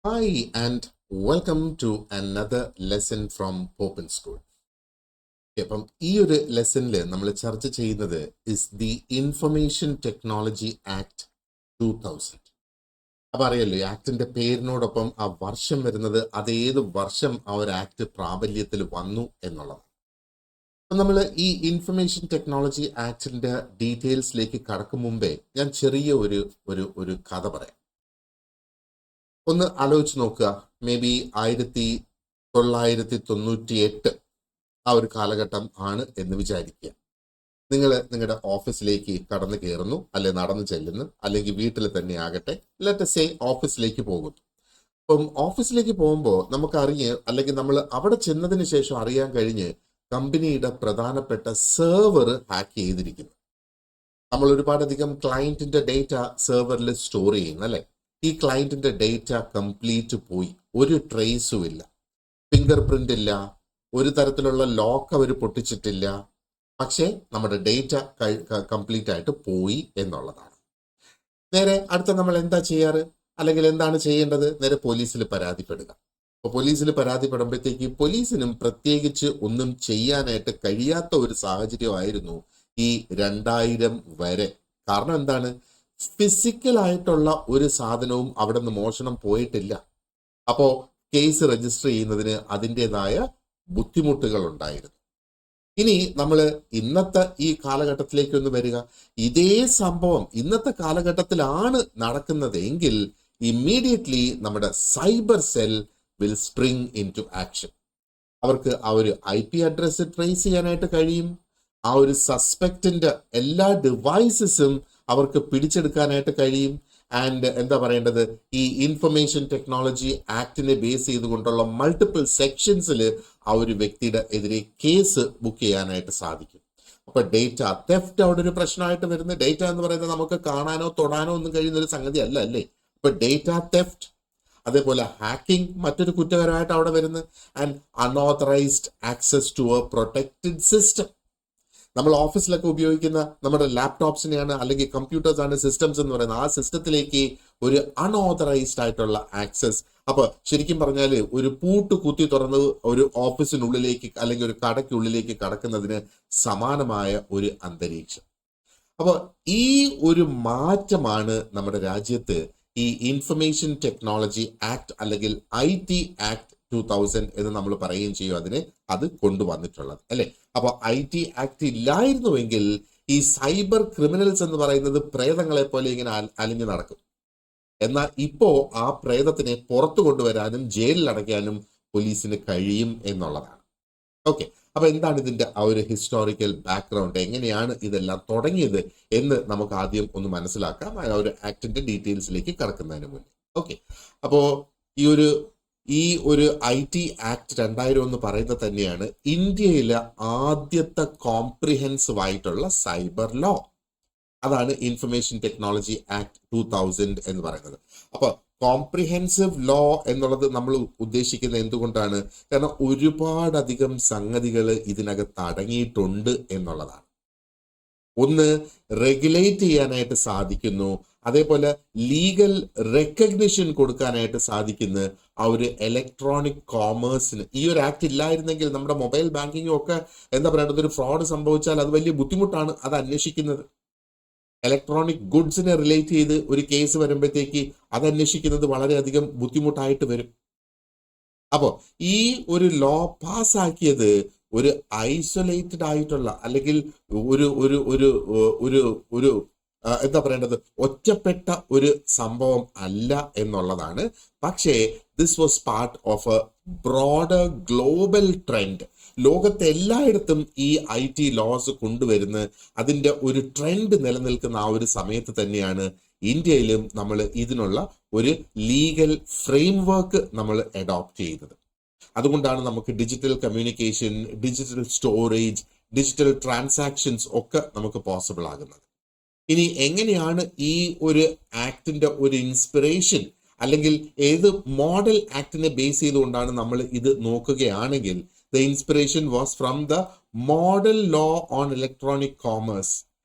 Hi, and welcome to another lesson from Open School. അപ്പം ഈ ഒരു ലെസണിൽ നമ്മൾ ചർച്ച ചെയ്യുന്നത് ദി ഇൻഫർമേഷൻ ടെക്നോളജി ആക്ട് 2000. അപ്പം അറിയല്ലോ ഈ ആക്ടിന്റെ പേരിനോടൊപ്പം ആ വർഷം വരുന്നത് അതേത് വർഷം ആ ഒരു ആക്ട് പ്രാബല്യത്തിൽ വന്നു എന്നുള്ളത്. അപ്പം നമ്മൾ ഈ ഇൻഫർമേഷൻ ടെക്നോളജി ആക്ടിന്റെ ഡീറ്റെയിൽസിലേക്ക് കടക്കും മുമ്പേ ഞാൻ ചെറിയ ഒരു കഥ പറയാം. ഒന്ന് ആലോചിച്ച് നോക്കുക. മേ ബി 1998 ആ ഒരു കാലഘട്ടം ആണ് എന്ന് വിചാരിക്കുക. നിങ്ങൾ നിങ്ങളുടെ ഓഫീസിലേക്ക് കടന്നു കയറുന്നു, അല്ലെ നടന്നു ചെല്ലുന്നു, അല്ലെങ്കിൽ വീട്ടിൽ തന്നെ ആകട്ടെ, ലെറ്റ് സേ ഓഫീസിലേക്ക് പോകുന്നു. അപ്പം ഓഫീസിലേക്ക് പോകുമ്പോൾ അല്ലെങ്കിൽ നമ്മൾ അവിടെ ചെന്നതിന് ശേഷം അറിയാൻ കഴിഞ്ഞ് കമ്പനിയുടെ പ്രധാനപ്പെട്ട സെർവർ ഹാക്ക് ചെയ്തിരിക്കുന്നു. നമ്മൾ ഒരുപാടധികം ക്ലയന്റിന്റെ ഡേറ്റ സെർവറിൽ സ്റ്റോർ ചെയ്യുന്നു അല്ലെ. ഈ ക്ലയന്റിന്റെ ഡേറ്റ കംപ്ലീറ്റ് പോയി, ഒരു ട്രേസും ഇല്ല, ഫിംഗർ പ്രിന്റ് ഇല്ല, ഒരു തരത്തിലുള്ള ലോക്ക് അവർ പൊട്ടിച്ചിട്ടില്ല. പക്ഷേ നമ്മുടെ ഡേറ്റ കംപ്ലീറ്റ് ആയിട്ട് പോയി എന്നുള്ളതാണ്. നേരെ അടുത്ത നമ്മൾ എന്താ ചെയ്യാറ്, അല്ലെങ്കിൽ എന്താണ് ചെയ്യേണ്ടത്? നേരെ പോലീസിൽ പരാതിപ്പെടുക. അപ്പോൾ പോലീസിൽ പരാതിപ്പെടുമ്പോഴത്തേക്ക് പോലീസിനും പ്രത്യേകിച്ച് ഒന്നും ചെയ്യാനായിട്ട് കഴിയാത്ത ഒരു സാഹചര്യമായിരുന്നു ഈ 2000 വരെ. കാരണം എന്താണ്? ഫിസിക്കലായിട്ടുള്ള ഒരു സാധനവും അവിടെ നിന്ന് മോഷണം പോയിട്ടില്ല. അപ്പോ കേസ് രജിസ്റ്റർ ചെയ്യുന്നതിന് അതിൻ്റെതായ ബുദ്ധിമുട്ടുകൾ ഉണ്ടായിരുന്നു. ഇനി നമ്മൾ ഇന്നത്തെ ഈ കാലഘട്ടത്തിലേക്ക് ഒന്ന് വരിക. ഇതേ സംഭവം ഇന്നത്തെ കാലഘട്ടത്തിലാണ് നടക്കുന്നതെങ്കിൽ ഇമ്മീഡിയറ്റ്ലി നമ്മുടെ cyber cell will spring into action. അവർക്ക് ആ ഒരു IP അഡ്രസ് ട്രേസ് ചെയ്യാനായിട്ട് കഴിയും. ആ ഒരു സസ്പെക്റ്റിന്റെ എല്ലാ ഡിവൈസസും അവർക്ക് പിടിച്ചെടുക്കാനായിട്ട് കഴിയും. ആൻഡ് എന്താ പറയേണ്ടത്, ഈ ഇൻഫർമേഷൻ ടെക്നോളജി ആക്ടിനെ ബേസ് ചെയ്തുകൊണ്ടുള്ള മൾട്ടിപ്പിൾ സെക്ഷൻസിൽ ആ ഒരു വ്യക്തിയുടെ എതിരെ കേസ് ബുക്ക് ചെയ്യാനായിട്ട് സാധിക്കും. അപ്പൊ ഡേറ്റ തെഫ്റ്റ് അവിടെ ഒരു പ്രശ്നമായിട്ട് വരുന്നത്. ഡേറ്റ എന്ന് പറയുന്നത് നമുക്ക് കാണാനോ തൊടാനോ ഒന്നും കഴിയുന്ന ഒരു സംഗതി അല്ല അല്ലേ. ഇപ്പൊ ഡേറ്റ തെഫ്റ്റ്, അതേപോലെ ഹാക്കിംഗ് മറ്റൊരു കുറ്റകരമായിട്ട് അവിടെ വരുന്നത്. And unauthorized access to a protected system. നമ്മൾ ഓഫീസിലൊക്കെ ഉപയോഗിക്കുന്ന നമ്മുടെ ലാപ്ടോപ്സിനെയാണ്, അല്ലെങ്കിൽ കമ്പ്യൂട്ടേഴ്സ് ആണ് സിസ്റ്റംസ് എന്ന് പറയുന്നത്. ആ സിസ്റ്റത്തിലേക്ക് ഒരു അൺഓതറൈസ്ഡ് ആയിട്ടുള്ള ആക്സസ്. അപ്പൊ ശരിക്കും പറഞ്ഞാൽ ഒരു പൂട്ട് കുത്തി തുറന്ന് ഒരു ഓഫീസിനുള്ളിലേക്ക് അല്ലെങ്കിൽ ഒരു കടയ്ക്കുള്ളിലേക്ക് കടക്കുന്നതിന് സമാനമായ ഒരു അന്തരീക്ഷം. അപ്പോൾ ഈ ഒരു മാറ്റമാണ് നമ്മുടെ രാജ്യത്ത് ഈ ഇൻഫർമേഷൻ ടെക്നോളജി ആക്ട് അല്ലെങ്കിൽ IT ആക്ട് 2000 എന്ന് നമ്മൾ പറയുകയും ചെയ്യും അത് കൊണ്ടുവന്നിട്ടുള്ളത് അല്ലെ. അപ്പൊ IT ആക്ട് ഇല്ലായിരുന്നുവെങ്കിൽ ഈ സൈബർ ക്രിമിനൽസ് എന്ന് പറയുന്നത് പ്രേതങ്ങളെ പോലെ ഇങ്ങനെ അലിഞ്ഞു നടക്കും. എന്നാൽ ഇപ്പോ ആ പ്രേതത്തിനെ പുറത്തു കൊണ്ടുവരാനും ജയിലിൽ അടയ്ക്കാനും പോലീസിന് കഴിയും എന്നുള്ളതാണ്. ഓക്കെ, അപ്പൊ എന്താണ് ഇതിന്റെ ആ ഒരു ഹിസ്റ്റോറിക്കൽ ബാക്ക്ഗ്രൗണ്ട്, എങ്ങനെയാണ് ഇതെല്ലാം തുടങ്ങിയത് എന്ന് നമുക്ക് ആദ്യം ഒന്ന് മനസ്സിലാക്കാം, ആ ഒരു ആക്ടിന്റെ ഡീറ്റെയിൽസിലേക്ക് കടക്കുന്നതിന് മുന്നേ. ഓക്കെ, അപ്പോ ഈ ഒരു IT ആക്ട് 2000 എന്ന് പറയുന്നത് തന്നെയാണ് ഇന്ത്യയിലെ ആദ്യത്തെ കോംപ്രിഹെൻസീവ് ആയിട്ടുള്ള സൈബർ ലോ. അതാണ് ഇൻഫർമേഷൻ ടെക്നോളജി ആക്ട് 2000 എന്ന് പറയുന്നത്. അപ്പൊ കോംപ്രിഹെൻസീവ് ലോ എന്നുള്ളത് നമ്മൾ ഉദ്ദേശിക്കുന്നത് എന്തുകൊണ്ടാണ്? കാരണം ഒരുപാടധികം സംഗതികൾ ഇതിനകത്ത് അടങ്ങിയിട്ടുണ്ട് എന്നുള്ളതാണ്. ഒന്ന്, റെഗുലേറ്റ് ചെയ്യാനായിട്ട് സാധിക്കുന്നു, അതേപോലെ ലീഗൽ റെക്കഗ്നിഷൻ കൊടുക്കാനായിട്ട് സാധിക്കുന്നു ആ ഒരു ഇലക്ട്രോണിക് കോമേഴ്സിന്. ഈ ഒരു ആക്ട് ഇല്ലായിരുന്നെങ്കിൽ നമ്മുടെ മൊബൈൽ ബാങ്കിങ്ങും ഒക്കെ എന്താ പറയേണ്ടത്, ഒരു ഫ്രോഡ് സംഭവിച്ചാൽ അത് വലിയ ബുദ്ധിമുട്ടാണ് അത് അന്വേഷിക്കുന്നത്. ഇലക്ട്രോണിക് ഗുഡ്സിനെ റിലേറ്റ് ചെയ്ത് ഒരു കേസ് വരുമ്പോഴത്തേക്ക് അത് അന്വേഷിക്കുന്നത് വളരെയധികം ബുദ്ധിമുട്ടായിട്ട് വരും. അപ്പോൾ ഈ ഒരു ലോ പാസ്സാക്കിയത് ഒരു ഐസൊലേറ്റഡ് ആയിട്ടുള്ള അല്ലെങ്കിൽ ഒരു ഒരു ഒരു ഒരു ഒരു എന്താ പറയേണ്ടത്, ഒറ്റപ്പെട്ട ഒരു സംഭവം അല്ല എന്നുള്ളതാണ്. പക്ഷേ this was part of A broader global trend. ലോകത്തെ എല്ലായിടത്തും ഈ IT ലോസ് കൊണ്ടുവരുന്ന അതിന്റെ ഒരു ട്രെൻഡ് നിലനിൽക്കുന്ന ആ ഒരു സമയത്ത് തന്നെയാണ് ഇന്ത്യയിലും നമ്മൾ ഇതിനുള്ള ഒരു ലീഗൽ ഫ്രെയിംവർക്ക് നമ്മൾ അഡോപ്റ്റ് ചെയ്തത്. അതുകൊണ്ടാണ് നമുക്ക് digital communication, digital storage, digital transactions ഒക്കെ നമുക്ക് പോസിബിൾ ആകുന്നത്. ഇനി എങ്ങനെയാണ് ഈ ഒരു ആക്ടിന്റെ ഒരു ഇൻസ്പിറേഷൻ, അല്ലെങ്കിൽ ഏത് മോഡൽ ആക്ടിനെ ബേസ് ചെയ്തുകൊണ്ടാണ് നമ്മൾ ഇത് നോക്കുകയാണെങ്കിൽ, the inspiration was from the model law on electronic commerce.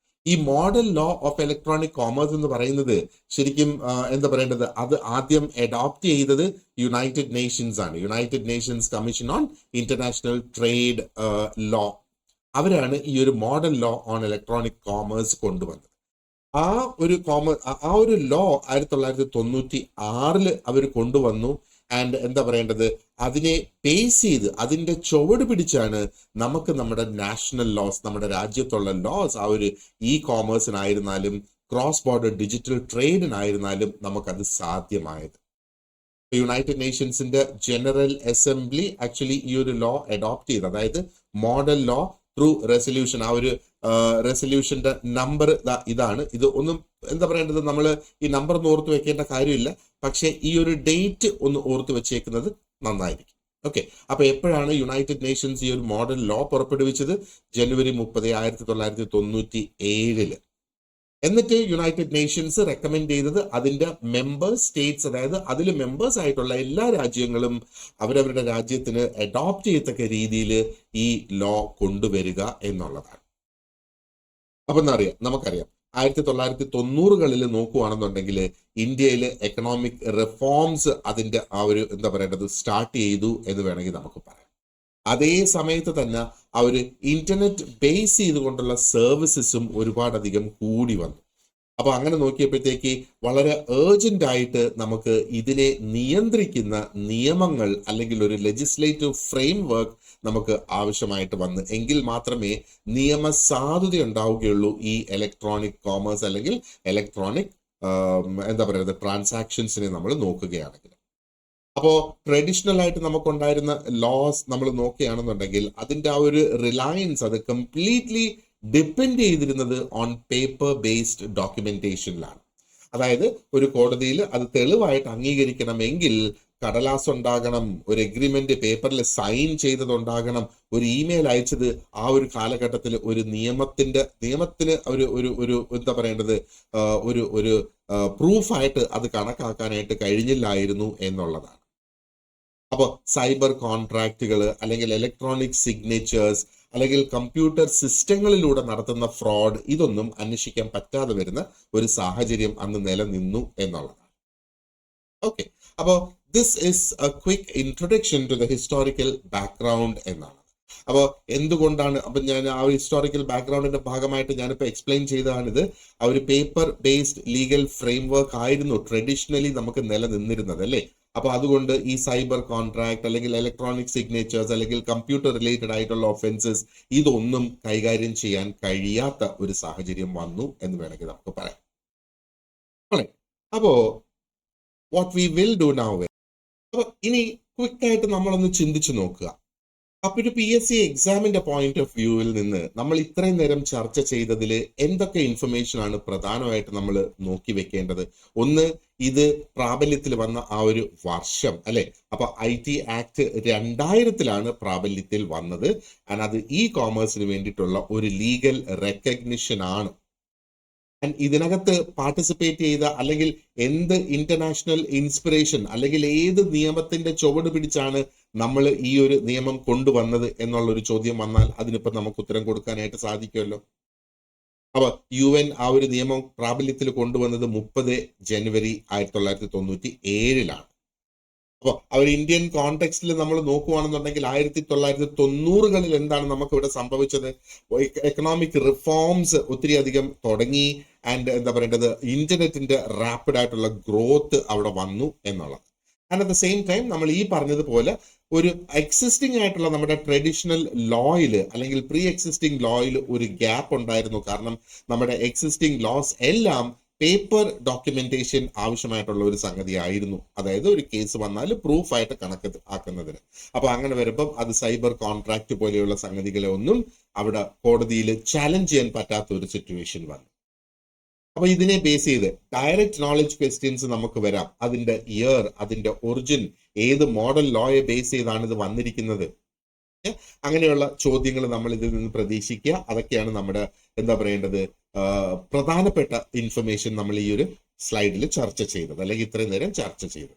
ഈ model law of electronic commerce എന്ന് പറയുന്നത് ശരിക്കും എന്താ പറയേണ്ടത്, അത് ആദ്യം അഡോപ്റ്റ് ചെയ്തത് യുണൈറ്റഡ് നേഷൻസ് ആണ്. United Nations commission on international trade law, അവരാണ് ഈ ഒരു model law on electronic commerce കൊണ്ടുവന്നത്. ആ ഒരു ലോ 1996 അവർ കൊണ്ടുവന്നു. ആൻഡ് എന്താ പറയേണ്ടത്, അതിനെ ബേസ് ചെയ്ത് അതിന്റെ ചുവട് പിടിച്ചാണ് നമുക്ക് നമ്മുടെ നാഷണൽ ലോസ്, നമ്മുടെ രാജ്യത്തുള്ള ലോസ്, ആ ഒരു ഇ കോമേഴ്സിനായിരുന്നാലും ക്രോസ് ബോർഡർ ഡിജിറ്റൽ ട്രേഡിനായിരുന്നാലും നമുക്കത് സാധ്യമായത്. യുണൈറ്റഡ് നേഷൻസിന്റെ ജനറൽ അസംബ്ലി ആക്ച്വലി ഈ ഒരു ലോ അഡോപ്റ്റ് ചെയ്ത്, അതായത് മോഡൽ ലോ ത്രൂ റെസൊല്യൂഷൻ, ആ ഒരു റെസൊല്യൂഷന്റെ നമ്പർ ഇതാണ്. ഇത് ഒന്നും എന്താ പറയേണ്ടത്, നമ്മൾ ഈ നമ്പർ ഒന്നും ഓർത്ത് വെക്കേണ്ട കാര്യമില്ല, പക്ഷെ ഈ ഒരു ഡേറ്റ് ഒന്ന് ഓർത്ത് വെച്ചേക്കുന്നത് നന്നായിരിക്കും. ഓക്കെ, അപ്പൊ എപ്പോഴാണ് യുണൈറ്റഡ് നേഷൻസ് ഈ ഒരു മോഡൽ ലോ പുറപ്പെടുവിച്ചത്? ജനുവരി 30, 1997. എന്നിട്ട് യുണൈറ്റഡ് നേഷൻസ് റെക്കമെൻഡ് ചെയ്തത് അതിന്റെ മെമ്പർ സ്റ്റേറ്റ്സ്, അതായത് അതിൽ മെമ്പേഴ്സ് ആയിട്ടുള്ള എല്ലാ രാജ്യങ്ങളും അവരവരുടെ രാജ്യത്തിന് അഡോപ്റ്റ് ചെയ്യത്തക്ക രീതിയിൽ ഈ ലോ കൊണ്ടുവരിക എന്നുള്ളതാണ്. അപ്പൊ നമുക്കറിയാം 1990കളിൽ നോക്കുകയാണെന്നുണ്ടെങ്കിൽ ഇന്ത്യയിൽ എക്കണോമിക് റിഫോംസ് അതിന്റെ ആ ഒരു എന്താ പറയേണ്ടത് സ്റ്റാർട്ട് ചെയ്തു എന്ന് വേണമെങ്കിൽ നമുക്ക് പറയാം. അതേ സമയത്ത് തന്നെ ആ ഒരു ഇന്റർനെറ്റ് ബേസ് ചെയ്തുകൊണ്ടുള്ള സർവീസസും ഒരുപാടധികം കൂടി വന്നു. അപ്പൊ അങ്ങനെ നോക്കിയപ്പോഴത്തേക്ക് വളരെ ഏർജന്റ് ആയിട്ട് നമുക്ക് ഇതിനെ നിയന്ത്രിക്കുന്ന നിയമങ്ങൾ അല്ലെങ്കിൽ ഒരു ലെജിസ്ലേറ്റീവ് ഫ്രെയിം വർക്ക് നമുക്ക് ആവശ്യമായിട്ട് വന്നു. എങ്കിൽ മാത്രമേ നിയമസാധുത ഉണ്ടാവുകയുള്ളൂ ഈ ഇലക്ട്രോണിക് കോമേഴ്സ് അല്ലെങ്കിൽ ഇലക്ട്രോണിക് എന്താ പറയുന്നത് ട്രാൻസാക്ഷൻസിനെ നമ്മൾ നോക്കുകയാണെങ്കിൽ. അപ്പോ ട്രഡീഷണൽ ആയിട്ട് നമുക്കുണ്ടായിരുന്ന ലോസ് നമ്മൾ നോക്കുകയാണെന്നുണ്ടെങ്കിൽ അതിന്റെ ആ ഒരു റിലയൻസ് അത് കംപ്ലീറ്റ്ലി ഡിപ്പെൻഡ് ചെയ്തിരുന്നത് ഓൺ പേപ്പർ ബേസ്ഡ് ഡോക്യുമെന്റേഷനിലാണ്. അതായത് ഒരു കോടതിയിൽ അത് തെളിവായിട്ട് അംഗീകരിക്കണമെങ്കിൽ കടലാസ് ഉണ്ടാകണം, ഒരു എഗ്രിമെന്റ് പേപ്പറിൽ സൈൻ ചെയ്തതുണ്ടാകണം, ഒരു ഇമെയിൽ അയച്ചത് ആ ഒരു കാലഘട്ടത്തിൽ ഒരു നിയമത്തിന് ഒരു എന്താ പറയേണ്ടത് ഒരു പ്രൂഫായിട്ട് അത് കണക്കാക്കാനായിട്ട് കഴിഞ്ഞില്ലായിരുന്നു എന്നുള്ളതാണ്. അപ്പോൾ സൈബർ കോൺട്രാക്റ്റുകൾ അല്ലെങ്കിൽ ഇലക്ട്രോണിക് സിഗ്നേച്ചേഴ്സ് അല്ലെങ്കിൽ കമ്പ്യൂട്ടർ സിസ്റ്റങ്ങളിലൂടെ നടത്തുന്ന ഫ്രോഡ്, ഇതൊന്നും അന്വേഷിക്കാൻ പറ്റാതെ വരുന്ന ഒരു സാഹചര്യം അന്ന് നിലനിന്നു എന്നുള്ളതാണ്. ഓക്കെ, അപ്പോൾ this is a quick introduction to the historical background എന്നാണ്. അപ്പോൾ എന്തുകൊണ്ടാണ്, അപ്പൊ ഞാൻ ആ ഒരു ഹിസ്റ്റോറിക്കൽ ബാക്ക്ഗ്രൗണ്ടിന്റെ ഭാഗമായിട്ട് ഞാനിപ്പോൾ എക്സ്പ്ലെയിൻ ചെയ്തതാണിത്. ആ ഒരു പേപ്പർ ബേസ്ഡ് ലീഗൽ ഫ്രെയിംവർക്ക് ആയിരുന്നു ട്രഡീഷണലി നമുക്ക് നിലനിന്നിരുന്നത് അല്ലേ. അപ്പൊ അതുകൊണ്ട് ഈ സൈബർ കോൺട്രാക്ട് അല്ലെങ്കിൽ ഇലക്ട്രോണിക് സിഗ്നേച്ചേഴ്സ് അല്ലെങ്കിൽ കമ്പ്യൂട്ടർ റിലേറ്റഡ് ആയിട്ടുള്ള ഒഫൻസസ് ഇതൊന്നും കൈകാര്യം ചെയ്യാൻ കഴിയാത്ത ഒരു സാഹചര്യം വന്നു എന്ന് വേണമെങ്കിൽ നമുക്ക് പറയാം. അപ്പോ what we will do now, അപ്പൊ ഇനി ക്വിക്കായിട്ട് നമ്മളൊന്ന് ചിന്തിച്ചു നോക്കുക. അപ്പൊ ഒരു PSC എക്സാമിന്റെ പോയിന്റ് ഓഫ് വ്യൂവിൽ നിന്ന് നമ്മൾ ഇത്രയും നേരം ചർച്ച ചെയ്തതിൽ എന്തൊക്കെ ഇൻഫർമേഷൻ ആണ് പ്രധാനമായിട്ട് നമ്മൾ നോക്കി വെക്കേണ്ടത്? ഒന്ന്, ഇത് പ്രാബല്യത്തിൽ വന്ന ആ ഒരു വർഷം അല്ലെ. അപ്പൊ IT ആക്ട് 2000 പ്രാബല്യത്തിൽ വന്നത്. അത് ഇ കോമേഴ്സിന് വേണ്ടിയിട്ടുള്ള ഒരു ലീഗൽ റെക്കഗ്നിഷൻ ആണ്. ഇതിനകത്ത് പാർട്ടിസിപ്പേറ്റ് ചെയ്ത അല്ലെങ്കിൽ എന്ത് ഇന്റർനാഷണൽ ഇൻസ്പിറേഷൻ അല്ലെങ്കിൽ ഏത് നിയമത്തിന്റെ ചുവട് പിടിച്ചാണ് നമ്മൾ ഈ ഒരു നിയമം കൊണ്ടുവന്നത് എന്നുള്ളൊരു ചോദ്യം വന്നാൽ അതിനിപ്പോ നമുക്ക് ഉത്തരം കൊടുക്കാനായിട്ട് സാധിക്കുമല്ലോ. അപ്പൊ UN ആ ഒരു നിയമം പ്രാബല്യത്തിൽ കൊണ്ടുവന്നത് 30 ജനുവരി 1997. അപ്പൊ അവർ ഇന്ത്യൻ കോണ്ടെക്സ്റ്റിൽ നമ്മൾ നോക്കുകയാണെന്നുണ്ടെങ്കിൽ 1990കളിൽ എന്താണ് നമുക്ക് ഇവിടെ സംഭവിച്ചത്? എക്കണോമിക് റിഫോംസ് ഒത്തിരി അധികം തുടങ്ങി. ആൻഡ് എന്താ പറയേണ്ടത്, ഇന്റർനെറ്റിന്റെ റാപ്പിഡ് ആയിട്ടുള്ള ഗ്രോത്ത് അവിടെ വന്നു എന്നുള്ളത്. And at the same time നമ്മൾ ഈ പറഞ്ഞതുപോലെ ഒരു എക്സിസ്റ്റിംഗ് ആയിട്ടുള്ള നമ്മുടെ ട്രഡീഷണൽ ലോയില് അല്ലെങ്കിൽ പ്രീ എക്സിസ്റ്റിംഗ് ലോയിൽ ഒരു ഗ്യാപ്പ് ഉണ്ടായിരുന്നു. കാരണം നമ്മുടെ എക്സിസ്റ്റിംഗ് ലോസ് എല്ലാം പേപ്പർ ഡോക്യുമെന്റേഷൻ ആവശ്യമായിട്ടുള്ള ഒരു സംഗതി ആയിരുന്നു. അതായത് ഒരു കേസ് വന്നാൽ പ്രൂഫായിട്ട് കണക്ക് ആക്കുന്നതിന്. അപ്പൊ അങ്ങനെ വരുമ്പം അത് സൈബർ കോൺട്രാക്ട് പോലെയുള്ള സംഗതികളെ ഒന്നും അവിടെ കോടതിയിൽ ചാലഞ്ച് ചെയ്യാൻ പറ്റാത്ത ഒരു സിറ്റുവേഷൻ വന്നു. അപ്പൊ ഇതിനെ ബേസ് ചെയ്ത് ഡയറക്റ്റ് നോളജ് ക്വസ്റ്റ്യൻസ് നമുക്ക് വരാം. അതിന്റെ ഇയർ, അതിന്റെ ഒറിജിൻ, ഏത് മോഡൽ ലോയെ ബേസ് ചെയ്താണ് ഇത് വന്നിരിക്കുന്നത്, അങ്ങനെയുള്ള ചോദ്യങ്ങൾ നമ്മൾ ഇതിൽ നിന്ന് പ്രതീക്ഷിക്കുക. അതൊക്കെയാണ് നമ്മുടെ എന്താ പറയേണ്ടത് പ്രധാനപ്പെട്ട ഇൻഫർമേഷൻ നമ്മൾ ഈ ഒരു സ്ലൈഡിൽ ചർച്ച ചെയ്തത് അല്ലെങ്കിൽ ഇത്രയും നേരം ചർച്ച ചെയ്തത്.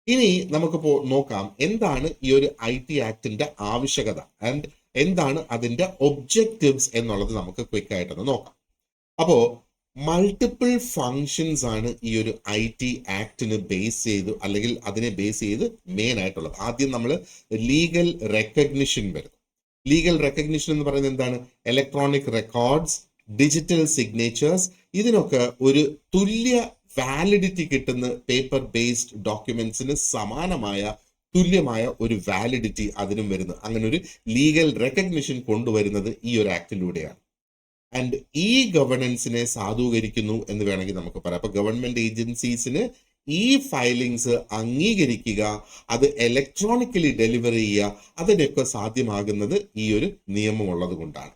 ഇനി നമുക്ക് നോക്കാം എന്താണ് ഈ ഒരു IT ആക്ടിന്റെ ആവശ്യകത ആൻഡ് എന്താണ് അതിന്റെ ഒബ്ജക്റ്റീവ്സ് എന്നുള്ളത് നമുക്ക് ക്വിക്ക് ആയിട്ടൊന്ന് നോക്കാം. അപ്പോ മൾട്ടിപ്പിൾ ഫങ്ഷൻസ് ആണ് ഈ ഒരു IT ആക്ടിന് ബേസ് ചെയ്ത് അല്ലെങ്കിൽ അതിനെ ബേസ് ചെയ്ത് മെയിൻ ആയിട്ടുള്ളത്. ആദ്യം നമ്മൾ ലീഗൽ റെക്കഗ്നിഷൻ വരും. ലീഗൽ റെക്കഗ്നിഷൻ എന്ന് പറയുന്നത് എന്താണ്? ഇലക്ട്രോണിക് റെക്കോർഡ്സ്, ഡിജിറ്റൽ സിഗ്നേച്ചേഴ്സ്, ഇതിനൊക്കെ ഒരു തുല്യ വാലിഡിറ്റി കിട്ടുന്ന പേപ്പർ ബേസ്ഡ് ഡോക്യുമെന്റ്സിന് സമാനമായ തുല്യമായ ഒരു വാലിഡിറ്റി അതിനും വരുന്നത്. അങ്ങനെ ഒരു ലീഗൽ റെക്കഗ്നിഷൻ കൊണ്ടുവരുന്നത് ഈ ഒരു ആക്ടിലൂടെയാണ്. ആൻഡ് ഈ ഗവേണൻസിനെ സാധൂകരിക്കുന്നു എന്ന് വേണമെങ്കിൽ നമുക്ക് പറയാം. അപ്പൊ ഗവൺമെന്റ് ഏജൻസീസിന് ഈ ഫയലിങ്സ് അംഗീകരിക്കുക, അത് ഇലക്ട്രോണിക്കലി ഡെലിവർ ചെയ്യുക, അതിനൊക്കെ സാധ്യമാകുന്നത് ഈ ഒരു നിയമം ഉള്ളത് കൊണ്ടാണ്.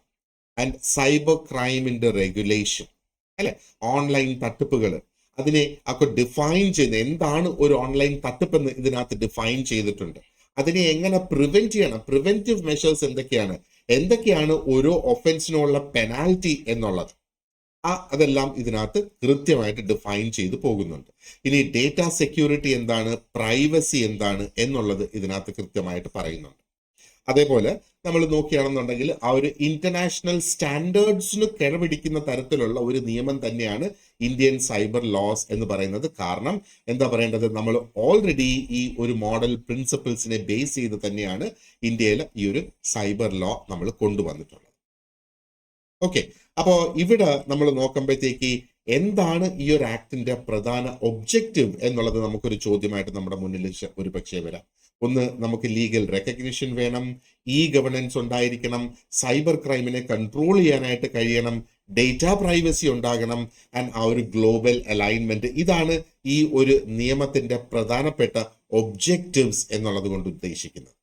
ആൻഡ് സൈബർ ക്രൈമിന്റെ റെഗുലേഷൻ അല്ലെ, ഓൺലൈൻ തട്ടിപ്പുകൾ, അതിനെ ഒക്കെ ഡിഫൈൻ ചെയ്യുന്ന എന്താണ് ഒരു ഓൺലൈൻ തട്ടിപ്പ് എന്ന് ഇതിനകത്ത് ഡിഫൈൻ ചെയ്തിട്ടുണ്ട്. അതിനെ എങ്ങനെ പ്രിവെന്റ് ചെയ്യണം, പ്രിവെന്റീവ് മെഷേഴ്സ് എന്തൊക്കെയാണ് ഓരോ ഒഫൻസിനുള്ള പെനാൽറ്റി എന്നുള്ളത്, അതെല്ലാം ഇതിനകത്ത് കൃത്യമായിട്ട് ഡിഫൈൻ ചെയ്ത് പോകുന്നുണ്ട്. ഇനി ഡേറ്റ സെക്യൂരിറ്റി എന്താണ്, പ്രൈവസി എന്താണ് എന്നുള്ളത് ഇതിനകത്ത് കൃത്യമായിട്ട് പറയുന്നുണ്ട്. അതേപോലെ നമ്മൾ നോക്കുകയാണെന്നുണ്ടെങ്കിൽ ആ ഒരു ഇന്റർനാഷണൽ സ്റ്റാൻഡേർഡ്സിന് കിഴപിടിക്കുന്ന തരത്തിലുള്ള ഒരു നിയമം തന്നെയാണ് ഇന്ത്യൻ സൈബർ ലോസ് എന്ന് പറയുന്നത്. കാരണം എന്താ പറയേണ്ടത്, നമ്മൾ ഓൾറെഡി ഈ ഒരു മോഡൽ പ്രിൻസിപ്പിൾസിനെ ബേസ് ചെയ്ത് തന്നെയാണ് ഇന്ത്യയിൽ ഈ ഒരു സൈബർ ലോ നമ്മൾ കൊണ്ടുവന്നിട്ടുള്ളത്. ഓക്കെ, അപ്പോ ഇവിടെ നമ്മൾ നോക്കുമ്പോഴത്തേക്ക് എന്താണ് ഈ ഒരു ആക്ടിന്റെ പ്രധാന ഒബ്ജക്റ്റീവ് എന്നുള്ളത് നമുക്കൊരു ചോദ്യമായിട്ട് നമ്മുടെ മുന്നിൽ ഒരു പക്ഷേ വരാം. ഒന്ന്, നമുക്ക് ലീഗൽ റെക്കഗ്നിഷൻ വേണം, ഗവേണൻസ് ഉണ്ടായിരിക്കണം, സൈബർ ക്രൈമിനെ കൺട്രോൾ ചെയ്യാനായിട്ട് കഴിയണം, ഡേറ്റ പ്രൈവസി ഉണ്ടാകണം, ആൻഡ് ആ ഒരു ഗ്ലോബൽ അലൈൻമെന്റ്. ഇതാണ് ഈ ഒരു നിയമത്തിന്റെ പ്രധാനപ്പെട്ട ഒബ്ജക്റ്റീവ്സ് എന്നുള്ളത് കൊണ്ട് ഉദ്ദേശിക്കുന്നത്.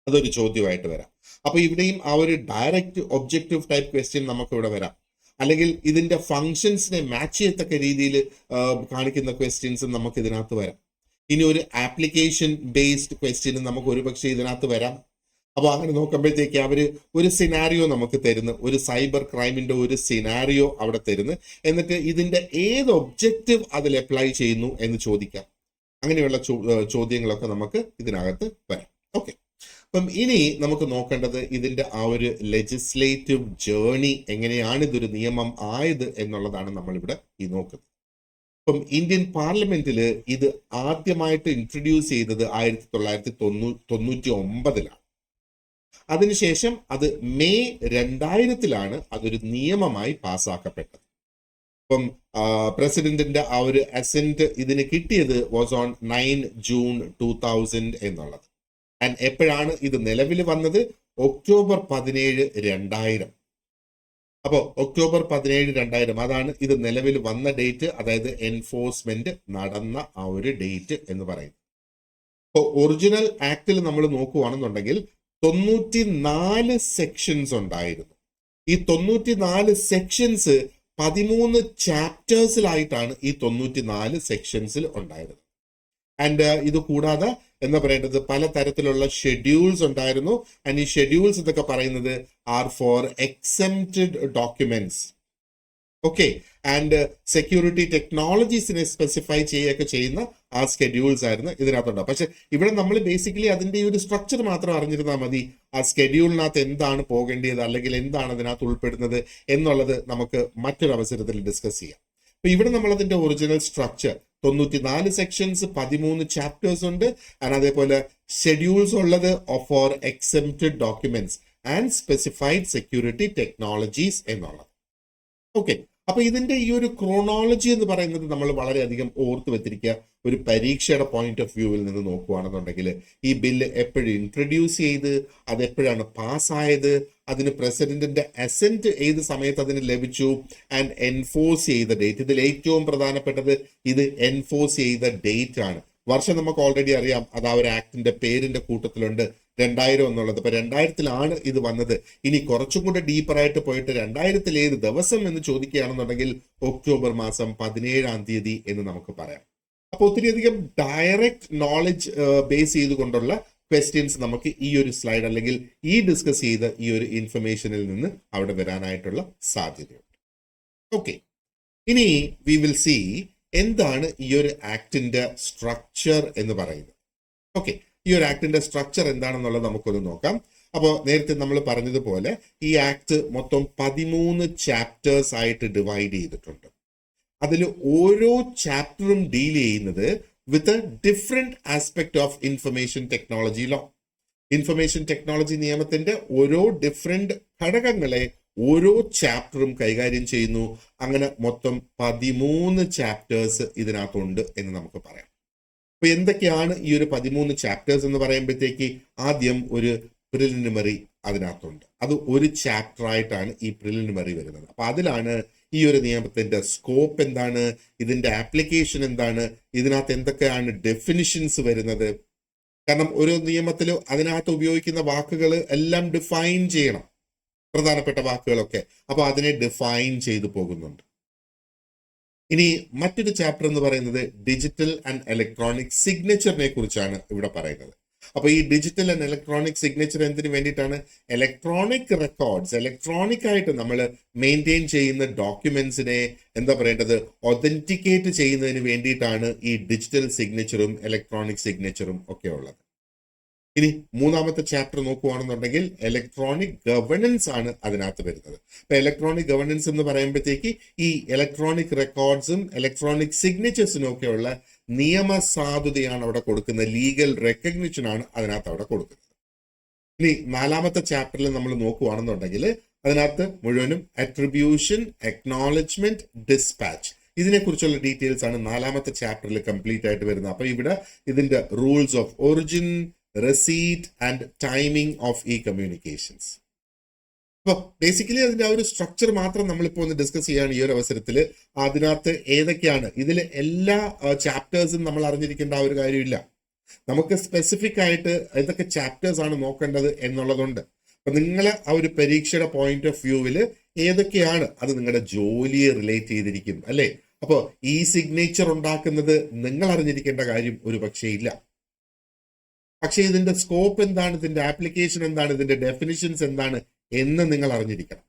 അതൊരു ചോദ്യമായിട്ട് വരാം. അപ്പൊ ഇവിടെയും ആ ഒരു ഡയറക്റ്റ് ഒബ്ജക്റ്റീവ് ടൈപ്പ് ക്വസ്റ്റ്യൻ നമുക്ക് ഇവിടെ വരാം. അല്ലെങ്കിൽ ഇതിന്റെ ഫങ്ഷൻസിനെ മാച്ച് ചെയ്യത്തക്ക രീതിയിൽ കാണിക്കുന്ന ക്വസ്റ്റ്യൻസും നമുക്ക് ഇതിനകത്ത് വരാം. ഇനി ഒരു ആപ്ലിക്കേഷൻ ബേസ്ഡ് ക്വസ്റ്റ്യനും നമുക്ക് ഒരുപക്ഷെ ഇതിനകത്ത് വരാം. അപ്പൊ അങ്ങനെ നോക്കുമ്പോഴത്തേക്ക് അവര് ഒരു സിനാരിയോ നമുക്ക് തരുന്നു, ഒരു സൈബർ ക്രൈമിന്റെ ഒരു സിനാരിയോ അവിടെ തരുന്നു, എന്നിട്ട് ഇതിന്റെ ഏത് ഒബ്ജക്റ്റീവ് അതിൽ അപ്ലൈ ചെയ്യുന്നു എന്ന് ചോദിക്കാം. അങ്ങനെയുള്ള ചോദ്യങ്ങളൊക്കെ നമുക്ക് ഇതിനകത്ത് വരാം. ഓക്കെ, അപ്പം ഇനി നമുക്ക് നോക്കേണ്ടത് ഇതിന്റെ ആ ഒരു ലെജിസ്ലേറ്റീവ് ജേർണി, എങ്ങനെയാണ് ഇതൊരു നിയമം ആയത് എന്നുള്ളതാണ് നമ്മളിവിടെ ഈ നോക്കുന്നത്. ഇപ്പം ഇന്ത്യൻ പാർലമെന്റിൽ ഇത് ആദ്യമായിട്ട് ഇൻട്രൊഡ്യൂസ് ചെയ്തത് 1999 അതിനുശേഷം അത് മെയ് 2000 അതൊരു നിയമമായി പാസ്സാക്കപ്പെട്ടത്. ഇപ്പം പ്രസിഡന്റിന്റെ ആ ഒരു അസെന്റ് ഇതിന് കിട്ടിയത് വാസ് ഓൺ 9 ജൂൺ 2000 എന്നുള്ളത്. ആൻഡ് എപ്പോഴാണ് ഇത് നിലവിൽ വന്നത്? ഒക്ടോബർ 17, 2000. അപ്പോ ഒക്ടോബർ 17, 2000 അതാണ് ഇത് നിലവിൽ വന്ന ഡേറ്റ്, അതായത് എൻഫോഴ്സ്മെന്റ് നടന്ന ആ ഒരു ഡേറ്റ് എന്ന് പറയുന്നത്. അപ്പോൾ ഒറിജിനൽ ആക്ടിൽ നമ്മൾ നോക്കുകയാണെന്നുണ്ടെങ്കിൽ 94 സെക്ഷൻസ് ഉണ്ടായിരുന്നു. ഈ 94 സെക്ഷൻസ് 13 ചാപ്റ്റേഴ്സിലായിട്ടാണ് ഈ 94 സെക്ഷൻസിൽ ഉണ്ടായിരുന്നത്. ആൻഡ് ഇത് കൂടാതെ എന്താ പറയേണ്ടത്, പല തരത്തിലുള്ള ഷെഡ്യൂൾസ് ഉണ്ടായിരുന്നു. ആൻഡ് ഈ ഷെഡ്യൂൾസ് ഇതൊക്കെ പറയുന്നത് are for exempted documents. Okay, and security ടെക്നോളജീസിനെ സ്പെസിഫൈ ചെയ്യുകയൊക്കെ ചെയ്യുന്ന ആ സ്കെഡ്യൂൾസ് ആയിരുന്നു ഇതിനകത്തുണ്ടാവും. പക്ഷെ ഇവിടെ നമ്മൾ ബേസിക്കലി അതിന്റെ ഒരു സ്ട്രക്ചർ മാത്രം അറിഞ്ഞിരുന്നാൽ മതി. ആ സ്കെഡ്യൂളിനകത്ത് എന്താണ് പോകേണ്ടത് അല്ലെങ്കിൽ എന്താണ് അതിനകത്ത് ഉൾപ്പെടുന്നത് എന്നുള്ളത് നമുക്ക് മറ്റൊരു അവസരത്തിൽ ഡിസ്കസ് ചെയ്യാം. അപ്പൊ ഇവിടെ നമ്മൾ അതിന്റെ ഒറിജിനൽ സ്ട്രക്ചർ 94 സെക്ഷൻസ്, 13 ചാപ്റ്റേഴ്സ് ഉണ്ട്, അതേപോലെ ഷെഡ്യൂൾസ് ഉള്ളത് for exempted documents and specified security technologies എന്നുള്ളത്. ഓക്കെ, അപ്പൊ ഇതിന്റെ ഈ ഒരു ക്രോണോളജി എന്ന് പറയുന്നത് നമ്മൾ വളരെയധികം ഓർത്ത് വെച്ചിരിക്കുക. ഒരു പരീക്ഷയുടെ പോയിന്റ് ഓഫ് വ്യൂവിൽ നിന്ന് നോക്കുകയാണെന്നുണ്ടെങ്കിൽ ഈ ബില്ല് എപ്പോഴും ഇൻട്രൊഡ്യൂസ് ചെയ്ത്, അത് എപ്പോഴാണ് പാസ്സായത്, അതിന് പ്രസിഡന്റിന്റെ അസെന്റ് ഏത് സമയത്ത് അതിന് ലഭിച്ചു, ആൻഡ് എൻഫോഴ്സ് ചെയ്ത ഡേറ്റ്. ഇതിൽ ഏറ്റവും പ്രധാനപ്പെട്ടത് ഇത് എൻഫോഴ്സ് ചെയ്ത ഡേറ്റ് ആണ്. വർഷം നമുക്ക് ഓൾറെഡി അറിയാം, അത് ആ ഒരു ആക്ടിന്റെ പേരിന്റെ കൂട്ടത്തിലുണ്ട് 2000 എന്നുള്ളത്. ഇപ്പൊ 2000 ഇത് വന്നത്. ഇനി കുറച്ചും കൂടെ ഡീപ്പറായിട്ട് പോയിട്ട് 2000 ഏത് ദിവസം എന്ന് ചോദിക്കുകയാണെന്നുണ്ടെങ്കിൽ ഒക്ടോബർ മാസം 17 എന്ന് നമുക്ക് പറയാം. അപ്പൊ ഒത്തിരിയധികം ഡയറക്റ്റ് നോളജ് ബേസ് ചെയ്തുകൊണ്ടുള്ള ക്വസ്റ്റ്യൻസ് നമുക്ക് ഈ ഒരു സ്ലൈഡ് അല്ലെങ്കിൽ ഈ ഡിസ്കസ് ചെയ്ത ഈ ഒരു ഇൻഫർമേഷനിൽ നിന്ന് അവിടെ വരാനായിട്ടുള്ള സാധ്യതയുണ്ട്. ഓക്കെ, ഇനി വി വിൽ സി എന്താണ് ഈ ഒരു ആക്ടിന്റെ സ്ട്രക്ചർ എന്ന് പറയുന്നത്. ഓക്കെ, ഈ ഒരു ആക്ടിന്റെ സ്ട്രക്ചർ എന്താണെന്നുള്ളത് നമുക്കൊന്ന് നോക്കാം. അപ്പോൾ നേരത്തെ നമ്മൾ പറഞ്ഞതുപോലെ ഈ ആക്ട് മൊത്തം 13 ചാപ്റ്റേഴ്സ് ആയിട്ട് ഡിവൈഡ് ചെയ്തിട്ടുണ്ട്. അതിൽ ഓരോ ചാപ്റ്ററും ഡീൽ ചെയ്യുന്നത് with a different aspect of information technology law. Information technology നിയമത്തിന്റെ ഓരോ ഡിഫറെന്റ് ഘടകങ്ങളെ ഓരോ ചാപ്റ്ററും കൈകാര്യം ചെയ്യുന്നു. അങ്ങനെ മൊത്തം 13 ചാപ്റ്റേഴ്സ് ഇതിനകത്തുണ്ട് എന്ന് നമുക്ക് പറയാം. അപ്പൊ എന്തൊക്കെയാണ് ഈ ഒരു 13 ചാപ്റ്റേഴ്സ് എന്ന് പറയുമ്പോഴത്തേക്ക് ആദ്യം ഒരു പ്രിലിമിനറി അതിനകത്തുണ്ട്. അത് ഒരു ചാപ്റ്റർ ആയിട്ടാണ് ഈ പ്രിലിമിനറി വരുന്നത്. അപ്പൊ അതിലാണ് ഈ ഒരു നിയമത്തിന്റെ സ്കോപ്പ് എന്താണ്, ഇതിന്റെ ആപ്ലിക്കേഷൻ എന്താണ്, ഇതിനകത്ത് എന്തൊക്കെയാണ് ഡെഫിനിഷൻസ് വരുന്നത്. കാരണം ഒരു നിയമത്തിൽ അതിനകത്ത് ഉപയോഗിക്കുന്ന വാക്കുകൾ എല്ലാം ഡിഫൈൻ ചെയ്യണം, പ്രധാനപ്പെട്ട വാക്കുകളൊക്കെ. അപ്പൊ അതിനെ ഡിഫൈൻ ചെയ്തു പോകുന്നുണ്ട്. ഇനി മറ്റൊരു ചാപ്റ്റർ എന്ന് പറയുന്നത് ഡിജിറ്റൽ ആൻഡ് ഇലക്ട്രോണിക് സിഗ്നേച്ചറിനെ കുറിച്ചാണ് ഇവിടെ പറയുന്നത്. അപ്പൊ ഈ ഡിജിറ്റൽ ആൻഡ് ഇലക്ട്രോണിക് സിഗ്നേച്ചർ എന്തിനു വേണ്ടിയിട്ടാണ്? ഇലക്ട്രോണിക് റെക്കോർഡ്സ്, ഇലക്ട്രോണിക് ആയിട്ട് നമ്മൾ മെയിൻറ്റെയിൻ ചെയ്യുന്ന ഡോക്യുമെന്റ്സിനെ എന്താ പറയേണ്ടത്, ഒതന്റിക്കേറ്റ് ചെയ്യുന്നതിന് വേണ്ടിയിട്ടാണ് ഈ ഡിജിറ്റൽ സിഗ്നേച്ചറും ഇലക്ട്രോണിക് സിഗ്നേച്ചറും ഒക്കെ ഉള്ളത്. ഇനി മൂന്നാമത്തെ ചാപ്റ്റർ നോക്കുകയാണെന്നുണ്ടെങ്കിൽ ഇലക്ട്രോണിക് ഗവേണൻസ് ആണ് അതിനകത്ത് വരുന്നത്. ഇപ്പൊ ഇലക്ട്രോണിക് ഗവേണൻസ് എന്ന് പറയുമ്പോഴത്തേക്ക് ഈ ഇലക്ട്രോണിക് റെക്കോർഡ്സും ഇലക്ട്രോണിക് സിഗ്നേച്ചേഴ്സിനും ഒക്കെയുള്ള നിയമസാധുതയാണ് അവിടെ കൊടുക്കുന്നത്, ലീഗൽ റെക്കഗ്നിഷൻ ആണ് അതിനകത്ത് അവിടെ കൊടുക്കുന്നത്. ഇനി നാലാമത്തെ ചാപ്റ്ററിൽ നമ്മൾ നോക്കുകയാണെന്നുണ്ടെങ്കിൽ അതിനകത്ത് മുഴുവനും അട്രിബ്യൂഷൻ, അക്നോളജ്മെന്റ്, ഡിസ്പാച്ച്, ഇതിനെക്കുറിച്ചുള്ള ഡീറ്റെയിൽസ് ആണ് നാലാമത്തെ ചാപ്റ്ററിൽ കംപ്ലീറ്റ് ആയിട്ട് വരുന്നത്. അപ്പൊ ഇവിടെ ഇതിന്റെ rules of origin, receipt and timing of ഈ കമ്മ്യൂണിക്കേഷൻസ്. അപ്പോൾ ബേസിക്കലി അതിന്റെ ആ ഒരു സ്ട്രക്ചർ മാത്രം നമ്മളിപ്പോൾ ഒന്ന് ഡിസ്കസ് ചെയ്യാണ് ഈ ഒരു അവസരത്തിൽ. അതിനകത്ത് ഏതൊക്കെയാണ്, ഇതിൽ എല്ലാ ചാപ്റ്റേഴ്സും നമ്മൾ അറിഞ്ഞിരിക്കേണ്ട ആ ഒരു കാര്യമില്ല. നമുക്ക് സ്പെസിഫിക് ആയിട്ട് ഏതൊക്കെ ചാപ്റ്റേഴ്സ് ആണ് നോക്കേണ്ടത് എന്നുള്ളതുണ്ട്. അപ്പൊ നിങ്ങളെ ആ ഒരു പരീക്ഷയുടെ പോയിന്റ് ഓഫ് വ്യൂവിൽ ഏതൊക്കെയാണ്, അത് നിങ്ങളുടെ ജോലിയെ റിലേറ്റ് ചെയ്തിരിക്കും അല്ലേ. അപ്പോൾ ഈ സിഗ്നേച്ചർ ഉണ്ടാക്കുന്നത് നിങ്ങൾ അറിഞ്ഞിരിക്കേണ്ട കാര്യം ഒരു പക്ഷേ ഇല്ല. പക്ഷെ ഇതിന്റെ സ്കോപ്പ് എന്താണ്, ഇതിന്റെ ആപ്ലിക്കേഷൻ എന്താണ്, ഇതിന്റെ ഡെഫിനിഷൻസ് എന്താണ് എന്ന് നിങ്ങൾ അറിഞ്ഞിരിക്കണം.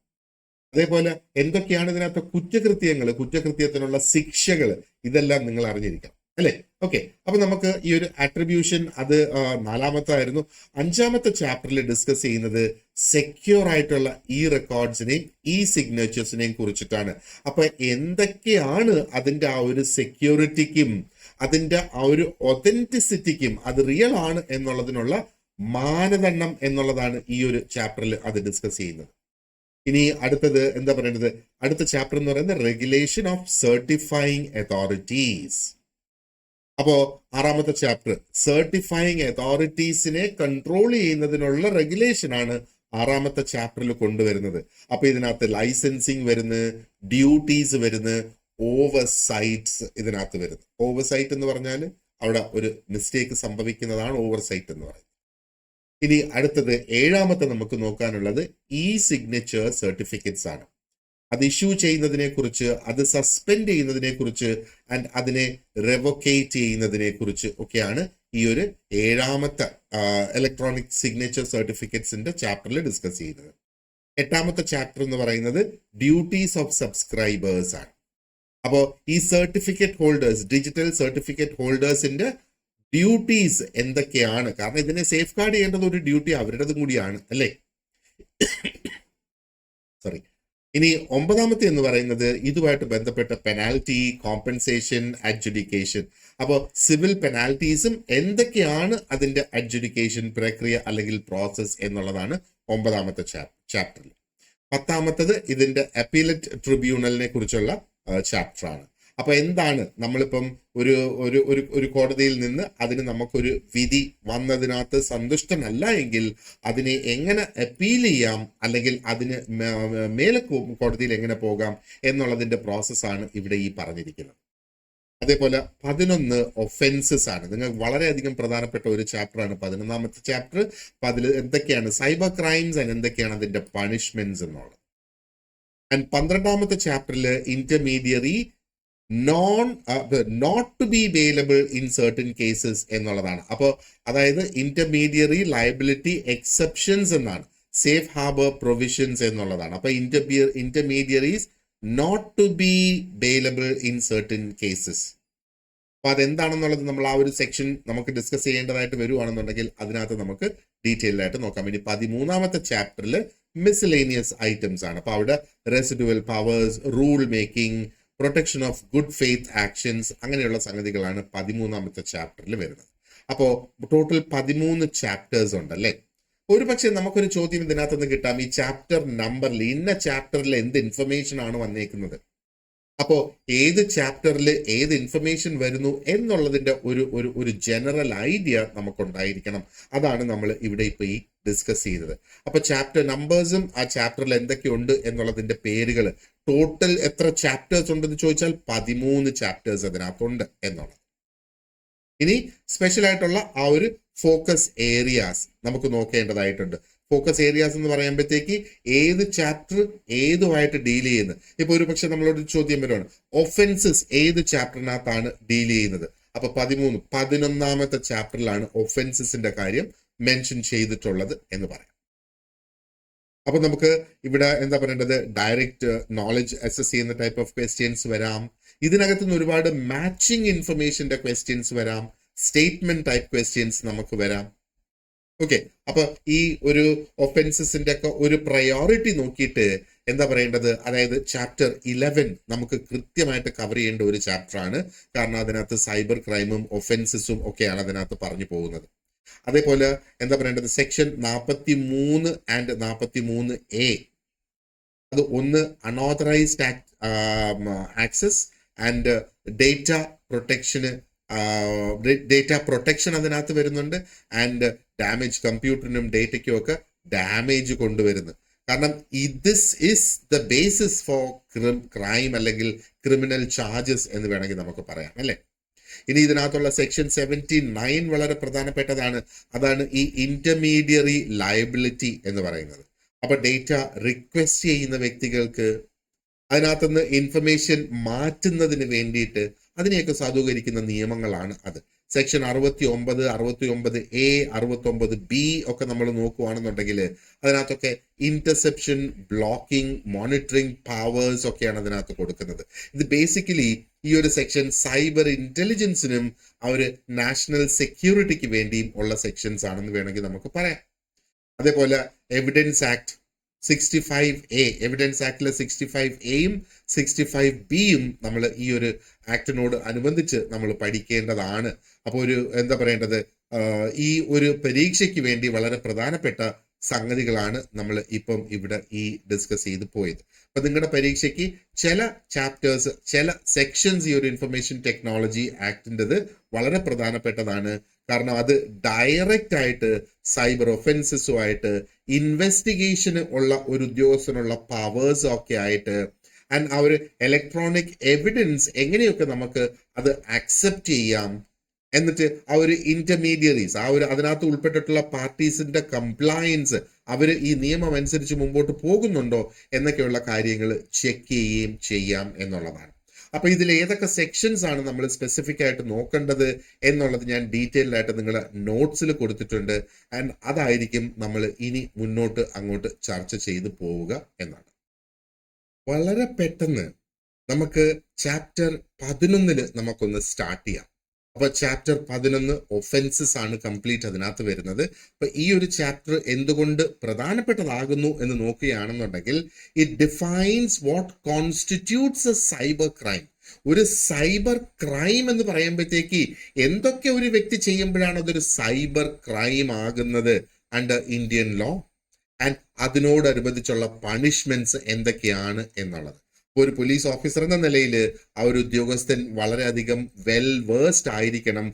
അതേപോലെ എന്തൊക്കെയാണ് ഇതിനകത്ത് കുറ്റകൃത്യങ്ങൾ, കുറ്റകൃത്യത്തിനുള്ള ശിക്ഷകൾ, ഇതെല്ലാം നിങ്ങൾ അറിഞ്ഞിരിക്കണം അല്ലെ. ഓക്കെ, അപ്പൊ നമുക്ക് ഈ ഒരു അട്രിബ്യൂഷൻ അത് നാലാമത്തെ ആയിരുന്നു. അഞ്ചാമത്തെ ചാപ്റ്ററിൽ ഡിസ്കസ് ചെയ്യുന്നത് സെക്യൂർ ആയിട്ടുള്ള ഈ റെക്കോർഡ്സിനെയും ഈ സിഗ്നേച്ചേഴ്സിനെയും കുറിച്ചിട്ടാണ്. അപ്പൊ എന്തൊക്കെയാണ് അതിന്റെ ആ ഒരു സെക്യൂരിറ്റിക്കും അതിന്റെ ആ ഒരു ഒതന്റിസിറ്റിക്കും അത് റിയൽ ആണ് എന്നുള്ളതിനുള്ള മാനദണ്ഡം എന്നുള്ളതാണ് ഈ ഒരു ചാപ്റ്ററിൽ അത് ഡിസ്കസ് ചെയ്യുന്നത്. ഇനി അടുത്തത് എന്താ പറയുന്നത്, അടുത്ത ചാപ്റ്റർ എന്ന് പറയുന്നത് റെഗുലേഷൻ ഓഫ് സർട്ടിഫൈയിങ് അതോറിറ്റീസ്. അപ്പോ ആറാമത്തെ ചാപ്റ്റർ സർട്ടിഫൈയിങ് അതോറിറ്റീസിനെ കൺട്രോൾ ചെയ്യുന്നതിനുള്ള റെഗുലേഷൻ ആണ് ആറാമത്തെ ചാപ്റ്ററിൽ കൊണ്ടുവരുന്നത്. അപ്പൊ ഇതിനകത്ത് ലൈസൻസിങ് വരുന്നു, ഡ്യൂട്ടീസ് വരുന്നു, ഓവർസൈറ്റ്സ് ഇതിനകത്ത് വരുന്നു. ഓവർസൈറ്റ് എന്ന് പറഞ്ഞാൽ അവിടെ ഒരു മിസ്റ്റേക്ക് സംഭവിക്കുന്നതാണ് ഓവർസൈറ്റ് എന്ന് പറയുന്നത്. ഇനി അടുത്തത് ഏഴാമത്തെ നമുക്ക് നോക്കാനുള്ളത് ഇ സിഗ്നേച്ചർ സർട്ടിഫിക്കറ്റ്സ് ആണ്. അത് ഇഷ്യൂ ചെയ്യുന്നതിനെ കുറിച്ച്, അത് സസ്പെൻഡ് ചെയ്യുന്നതിനെ കുറിച്ച് ആൻഡ് അതിനെ റെവോക്കേറ്റ് ചെയ്യുന്നതിനെ കുറിച്ച് ഒക്കെയാണ് ഈ ഒരു ഏഴാമത്തെ ഇലക്ട്രോണിക് സിഗ്നേച്ചർ സർട്ടിഫിക്കറ്റ്സിന്റെ ചാപ്റ്ററിൽ ഡിസ്കസ് ചെയ്യുന്നത്. എട്ടാമത്തെ ചാപ്റ്റർ എന്ന് പറയുന്നത് ഡ്യൂട്ടീസ് ഓഫ് സബ്സ്ക്രൈബേഴ്സ് ആണ്. അപ്പോൾ ഈ സർട്ടിഫിക്കറ്റ് ഹോൾഡേഴ്സ്, ഡിജിറ്റൽ സർട്ടിഫിക്കറ്റ് ഹോൾഡേഴ്സിന്റെ ഡ്യൂട്ടീസ് എന്തൊക്കെയാണ്, കാരണം ഇതിനെ സേഫ് ഗാർഡ് ചെയ്യേണ്ടത് ഒരു ഡ്യൂട്ടി അവരുടേതും കൂടിയാണ് അല്ലേ. സോറി. ഇനി ഒമ്പതാമത്തെ എന്ന് പറയുന്നത് ഇതുമായിട്ട് ബന്ധപ്പെട്ട പെനാൽറ്റി, കോമ്പൻസേഷൻ, അഡ്ജുഡിക്കേഷൻ. അപ്പോൾ സിവിൽ പെനാൽറ്റീസും എന്തൊക്കെയാണ് അതിന്റെ അഡ്ജുഡിക്കേഷൻ പ്രക്രിയ അല്ലെങ്കിൽ പ്രോസസ് എന്നുള്ളതാണ് ഒമ്പതാമത്തെ ചാപ്റ്ററിൽ. പത്താമത്തത് ഇതിന്റെ അപ്പീലറ്റ് ട്രിബ്യൂണലിനെ കുറിച്ചുള്ള ചാപ്റ്റർ ആണ്. അപ്പൊ എന്താണ്, നമ്മളിപ്പം ഒരു കോടതിയിൽ നിന്ന് അതിന് നമുക്കൊരു വിധി വന്നതിനകത്ത് സന്തുഷ്ടനല്ല എങ്കിൽ അതിനെ എങ്ങനെ അപ്പീൽ ചെയ്യാം, അല്ലെങ്കിൽ അതിന് മേലെ കോടതിയിൽ എങ്ങനെ പോകാം എന്നുള്ളതിന്റെ പ്രോസസ്സാണ് ഇവിടെ ഈ പറഞ്ഞിരിക്കുന്നത്. അതേപോലെ 11 ഒഫൻസസ് ആണ്. നിങ്ങൾ വളരെയധികം പ്രധാനപ്പെട്ട ഒരു ചാപ്റ്ററാണ് 11ാമത്തെ ചാപ്റ്റർ. അപ്പൊ അതിൽ എന്തൊക്കെയാണ് സൈബർ ക്രൈംസ് ആൻഡ് എന്തൊക്കെയാണ് അതിന്റെ പണിഷ്മെന്റ്സ് എന്നുള്ളത്. ആൻഡ് 12ാമത്തെ ചാപ്റ്ററിൽ intermediary not to be available in certain cases എന്നുള്ളതാണ്. അപ്പോൾ അതായത് ഇന്റർമീഡിയറി ലയബിലിറ്റി എക്സെപ്ഷൻസ് എന്നാണ്, സേഫ് ഹാർബർ പ്രൊവിഷൻസ് എന്നുള്ളതാണ്. അപ്പൊ intermediaries not to be available in certain cases. അപ്പൊ അതെന്താണെന്നുള്ളത് നമ്മൾ ആ ഒരു സെക്ഷൻ നമുക്ക് ഡിസ്കസ് ചെയ്യേണ്ടതായിട്ട് വരുവാണെന്നുണ്ടെങ്കിൽ അതിനകത്ത് നമുക്ക് ഡീറ്റെയിൽഡ് ആയിട്ട് നോക്കാം. ഇനി 13ാമത്തെ ചാപ്റ്ററിൽ മിസ്സലേനിയസ് ഐറ്റംസ് ആണ്. അപ്പൊ അവിടെ residual powers, rule making, protection of good faith actions, അങ്ങനെയുള്ള സംഗതികളാണ് 13ാമത്തെ ചാപ്റ്ററിൽ വരുന്നത്. അപ്പോൾ ടോട്ടൽ 13 ചാപ്റ്റേഴ്സ് ഉണ്ടല്ലേ. ഒരു പക്ഷെ നമുക്കൊരു ചോദ്യം ഇതിനകത്തുനിന്ന് കിട്ടാം, ഈ ചാപ്റ്റർ നമ്പറിൽ ഇന്ന ചാപ്റ്ററിൽ എന്ത് ഇൻഫർമേഷൻ ആണ് വന്നേക്കുന്നത്, അപ്പോ ഏത് ചാപ്റ്ററിൽ ഏത് ഇൻഫർമേഷൻ വരുന്നു എന്നുള്ളതിന്റെ ഒരു ജനറൽ ഐഡിയ നമുക്കുണ്ടായിരിക്കണം. അതാണ് നമ്മൾ ഇവിടെ ഇപ്പൊ ഈ ഡിസ്കസ് ചെയ്തത്. അപ്പൊ ചാപ്റ്റർ നമ്പേഴ്സും ആ ചാപ്റ്ററിൽ എന്തൊക്കെയുണ്ട് എന്നുള്ളതിന്റെ പേരുകൾ, ടോട്ടൽ എത്ര ചാപ്റ്റേഴ്സ് ഉണ്ടെന്ന് ചോദിച്ചാൽ 13 ചാപ്റ്റേഴ്സ് അതിനകത്തുണ്ട് എന്നുള്ളത്. ഇനി സ്പെഷ്യൽ ആയിട്ടുള്ള ആ ഒരു ഫോക്കസ് ഏരിയാസ് നമുക്ക് നോക്കേണ്ടതായിട്ടുണ്ട്. ഫോക്കസ് ഏരിയാസ് എന്ന് പറയുമ്പോഴത്തേക്ക് ഏത് ചാപ്റ്റർ ഏതുമായിട്ട് ഡീൽ ചെയ്യുന്നത്. ഇപ്പൊ ഒരു പക്ഷെ നമ്മളോട് ചോദ്യം വരുവാണ്, ഒഫൻസസ് ഏത് ചാപ്റ്ററിനകത്താണ് ഡീൽ ചെയ്യുന്നത്. അപ്പൊ 11ാമത്തെ ചാപ്റ്ററിലാണ് ഒഫൻസസിന്റെ കാര്യം മെൻഷൻ ചെയ്തിട്ടുള്ളത് എന്ന് പറയാം. അപ്പൊ നമുക്ക് ഇവിടെ എന്താ പറയേണ്ടത്, ഡയറക്റ്റ് നോളജ് അസസ് ചെയ്യുന്ന ടൈപ്പ് ഓഫ് ക്വസ്റ്റ്യൻസ് വരാം. ഇതിനകത്തുനിന്ന് ഒരുപാട് മാച്ചിങ് ഇൻഫർമേഷന്റെ ക്വസ്റ്റ്യൻസ് വരാം. സ്റ്റേറ്റ്മെന്റ് ടൈപ്പ് ക്വസ്റ്റ്യൻസ് നമുക്ക് വരാം. ഓക്കെ, അപ്പൊ ഈ ഒരു ഒഫൻസസിന്റെ ഒക്കെ ഒരു പ്രയോറിറ്റി നോക്കിയിട്ട് എന്താ പറയേണ്ടത്, അതായത് ചാപ്റ്റർ 11 നമുക്ക് കൃത്യമായിട്ട് കവർ ചെയ്യേണ്ട ഒരു ചാപ്റ്റർ ആണ്. കാരണം അതിനകത്ത് സൈബർ ക്രൈമും ഒഫൻസസും ഒക്കെയാണ് അതിനകത്ത് പറഞ്ഞു പോകുന്നത്. അതേപോലെ എന്താ പറയേണ്ടത്, സെക്ഷൻ 43 ആൻഡ് 43A, അത് ഒന്ന് unauthorised access and data protection അതിനകത്ത് വരുന്നുണ്ട്. ആൻഡ് ഡാമേജ്, കമ്പ്യൂട്ടറിനും ഡേറ്റയ്ക്കും ഒക്കെ ഡാമേജ് കൊണ്ടുവരുന്നു. കാരണം this is the basis for crime അല്ലെങ്കിൽ ക്രിമിനൽ ചാർജസ് എന്ന് വേണമെങ്കിൽ നമുക്ക് പറയാം അല്ലെ. ഇനി ഇതിനകത്തുള്ള സെക്ഷൻ 79 വളരെ പ്രധാനപ്പെട്ടതാണ്. അതാണ് ഈ ഇന്റർമീഡിയറി ലയബിലിറ്റി എന്ന് പറയുന്നത്. അപ്പൊ ഡേറ്റ റിക്വസ്റ്റ് ചെയ്യുന്ന വ്യക്തികൾക്ക് അതിനകത്തുനിന്ന് ഇൻഫർമേഷൻ മാറ്റുന്നതിന് വേണ്ടിയിട്ട് അതിനെയൊക്കെ സാധൂകരിക്കുന്ന നിയമങ്ങളാണ് അത്. സെക്ഷൻ 69, 69A, 69B ഒക്കെ നമ്മൾ നോക്കുകയാണെന്നുണ്ടെങ്കിൽ അതിനകത്തൊക്കെ ഇന്റർസെപ്ഷൻ, ബ്ലോക്കിംഗ്, മോണിറ്ററിംഗ് പവേഴ്സ് ഒക്കെയാണ് അതിനകത്ത് കൊടുക്കുന്നത്. ഇത് ബേസിക്കലി ഈ ഒരു സെക്ഷൻ സൈബർ ഇന്റലിജൻസിനും ആ ഒരു നാഷണൽ സെക്യൂരിറ്റിക്ക് വേണ്ടിയും ഉള്ള സെക്ഷൻസ് ആണെന്ന് വേണമെങ്കിൽ നമുക്ക് പറയാം. അതേപോലെ എവിഡൻസ് ആക്ട് 65A, എവിഡൻസ് ആക്ടിലെ 65Aയും 65Bയും നമ്മൾ ഈ ഒരു ആക്ടിനോട് അനുബന്ധിച്ച് നമ്മൾ പഠിക്കേണ്ടതാണ്. അപ്പോൾ ഒരു എന്താ പറയേണ്ടത്, ഈ ഒരു പരീക്ഷയ്ക്ക് വേണ്ടി വളരെ പ്രധാനപ്പെട്ട സംഗതികളാണ് നമ്മൾ ഇപ്പം ഇവിടെ ഈ ഡിസ്കസ് ചെയ്ത് പോയത്. അപ്പൊ നിങ്ങളുടെ പരീക്ഷയ്ക്ക് ചില ചാപ്റ്റേഴ്സ്, ചില സെക്ഷൻസ് ഈ ഒരു ഇൻഫർമേഷൻ ടെക്നോളജി ആക്ടിൻ്റെത് വളരെ പ്രധാനപ്പെട്ടതാണ്. കാരണം അത് ഡയറക്റ്റ് ആയിട്ട് സൈബർ ഒഫൻസസുമായിട്ട് ഇൻവെസ്റ്റിഗേഷന് ഉള്ള ഒരു ഉദ്യോഗസ്ഥനുള്ള പവേഴ്സ് ഒക്കെ ആയിട്ട് ആൻഡ് ആ ഒരു ഇലക്ട്രോണിക് എവിഡൻസ് എങ്ങനെയൊക്കെ നമുക്ക് അത് അക്സെപ്റ്റ് ചെയ്യാം, എന്നിട്ട് ആ ഒരു ഇന്റർമീഡിയറീസ്, ആ ഒരു അതിനകത്ത് ഉൾപ്പെട്ടിട്ടുള്ള പാർട്ടീസിന്റെ കംപ്ലയൻസ്, അവർ ഈ നിയമം അനുസരിച്ച് മുമ്പോട്ട് പോകുന്നുണ്ടോ എന്നൊക്കെയുള്ള കാര്യങ്ങൾ ചെക്ക് ചെയ്യുകയും ചെയ്യാം എന്നുള്ളതാണ്. അപ്പൊ ഇതിൽ ഏതൊക്കെ സെക്ഷൻസ് ആണ് നമ്മൾ സ്പെസിഫിക് ആയിട്ട് നോക്കേണ്ടത് എന്നുള്ളത് ഞാൻ ഡീറ്റെയിൽഡ് ആയിട്ട് നിങ്ങളുടെ നോട്ട്സിൽ കൊടുത്തിട്ടുണ്ട്. ആൻഡ് അതായിരിക്കും നമ്മൾ ഇനി മുന്നോട്ട് അങ്ങോട്ട് ചർച്ച ചെയ്ത് പോവുക എന്നാണ്. വളരെ പെട്ടെന്ന് നമുക്ക് ചാപ്റ്റർ 11 നമുക്കൊന്ന് സ്റ്റാർട്ട് ചെയ്യാം. അപ്പൊ ചാപ്റ്റർ 11 ഒഫൻസസ് ആണ് കംപ്ലീറ്റ് അതിനകത്ത് വരുന്നത്. അപ്പൊ ഈ ഒരു ചാപ്റ്റർ എന്തുകൊണ്ട് പ്രധാനപ്പെട്ടതാകുന്നു എന്ന് നോക്കുകയാണെന്നുണ്ടെങ്കിൽ it defines what constitutes a cyber crime. ഒരു സൈബർ ക്രൈം എന്ന് പറയുമ്പോഴത്തേക്ക് എന്തൊക്കെ ഒരു വ്യക്തി ചെയ്യുമ്പോഴാണ് അതൊരു സൈബർ ക്രൈം ആകുന്നത് അണ്ടർ ഇന്ത്യൻ ലോ, ആൻഡ് അതിനോടനുബന്ധിച്ചുള്ള പണിഷ്മെന്റ്സ് എന്തൊക്കെയാണ് എന്നുള്ളത്. ഒരു പോലീസ് ഓഫീസർ എന്ന നിലയിൽ ആ ഒരു ഉദ്യോഗസ്ഥൻ വളരെയധികം വെൽ വേഴ്സ്ഡ് ആയിരിക്കണം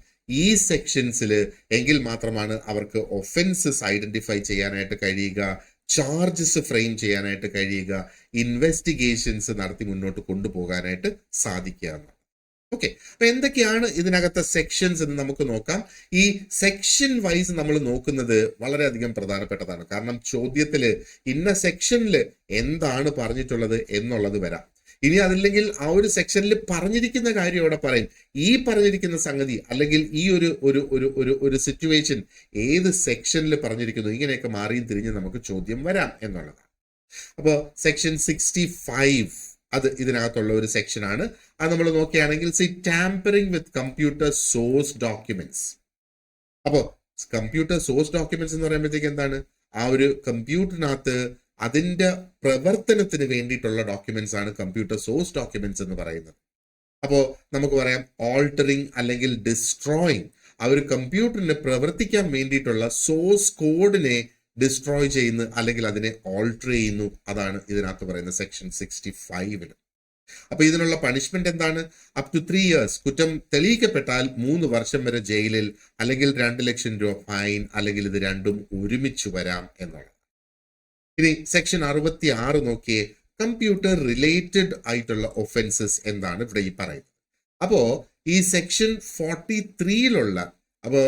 ഈ സെക്ഷൻസിൽ. എങ്കിൽ മാത്രമാണ് അവർക്ക് ഒഫൻസസ് ഐഡന്റിഫൈ ചെയ്യാനായിട്ട് കഴിയുക, ചാർജസ് ഫ്രെയിം ചെയ്യാനായിട്ട് കഴിയുക, ഇൻവെസ്റ്റിഗേഷൻസ് നടത്തി മുന്നോട്ട് കൊണ്ടുപോകാനായിട്ട് സാധിക്കുക. ഓക്കെ, അപ്പൊ എന്തൊക്കെയാണ് ഇതിനകത്തെ സെക്ഷൻസ് എന്ന് നമുക്ക് നോക്കാം. ഈ സെക്ഷൻ വൈസ് നമ്മൾ നോക്കുന്നത് വളരെയധികം പ്രധാനപ്പെട്ടതാണ്. കാരണം ചോദ്യത്തില് ഇന്ന സെക്ഷനിൽ എന്താണ് പറഞ്ഞിട്ടുള്ളത് എന്നുള്ളത് വരാം. ഇനി അതില്ലെങ്കിൽ ആ ഒരു സെക്ഷനിൽ പറഞ്ഞിരിക്കുന്ന കാര്യം അവിടെ പറയും. ഈ പറഞ്ഞിരിക്കുന്ന സംഗതി അല്ലെങ്കിൽ ഈ ഒരു സിറ്റുവേഷൻ ഏത് സെക്ഷനിൽ പറഞ്ഞിരിക്കുന്നു, ഇങ്ങനെയൊക്കെ മാറിയും തിരിഞ്ഞ് നമുക്ക് ചോദ്യം വരാം എന്നുള്ളതാണ്. അപ്പോൾ സെക്ഷൻ 65 അത് ഇതിനകത്തുള്ള ഒരു സെക്ഷനാണ്. അത് നമ്മൾ നോക്കുകയാണെങ്കിൽ tampering with computer source documents. അപ്പോൾ കമ്പ്യൂട്ടർ സോഴ്സ് ഡോക്യുമെന്റ്സ് എന്ന് പറയുമ്പോഴത്തേക്ക് എന്താണ്, ആ ഒരു കമ്പ്യൂട്ടറിനകത്ത് അതിന്റെ പ്രവർത്തനത്തിന് വേണ്ടിയിട്ടുള്ള ഡോക്യുമെന്റ്സ് ആണ് കമ്പ്യൂട്ടർ സോഴ്സ് ഡോക്യുമെന്റ്സ് എന്ന് പറയുന്നത്. അപ്പോൾ നമുക്ക് പറയാം ഓൾട്ടറിങ് അല്ലെങ്കിൽ ഡിസ്ട്രോയിങ്, ആ ഒരു കമ്പ്യൂട്ടറിന് പ്രവർത്തിക്കാൻ വേണ്ടിയിട്ടുള്ള സോഴ്സ് കോഡിനെ ഡിസ്ട്രോയ് ചെയ്യുന്നു അല്ലെങ്കിൽ അതിനെ ഓൾട്ടർ ചെയ്യുന്നു. അതാണ് ഇതിനകത്ത് പറയുന്ന സെക്ഷൻ 65. അപ്പൊ ഇതിനുള്ള പണിഷ്മെന്റ് എന്താണ്? Up to 3 years. കുറ്റം തെളിയിക്കപ്പെട്ടാൽ 3 വർഷം വരെ ജയിലിൽ, അല്ലെങ്കിൽ 2 ലക്ഷം രൂപ ഫൈൻ, അല്ലെങ്കിൽ ഇത് രണ്ടും ഒരുമിച്ച് വരാം എന്നുള്ളത്. ഇനി സെക്ഷൻ 66 നോക്കിയേ. കമ്പ്യൂട്ടർ റിലേറ്റഡ് ആയിട്ടുള്ള ഒഫൻസസ് എന്താണ് ഇവിടെ ഈ പറയുന്നത്. അപ്പോ ഈ സെക്ഷൻ 43 അപ്പോ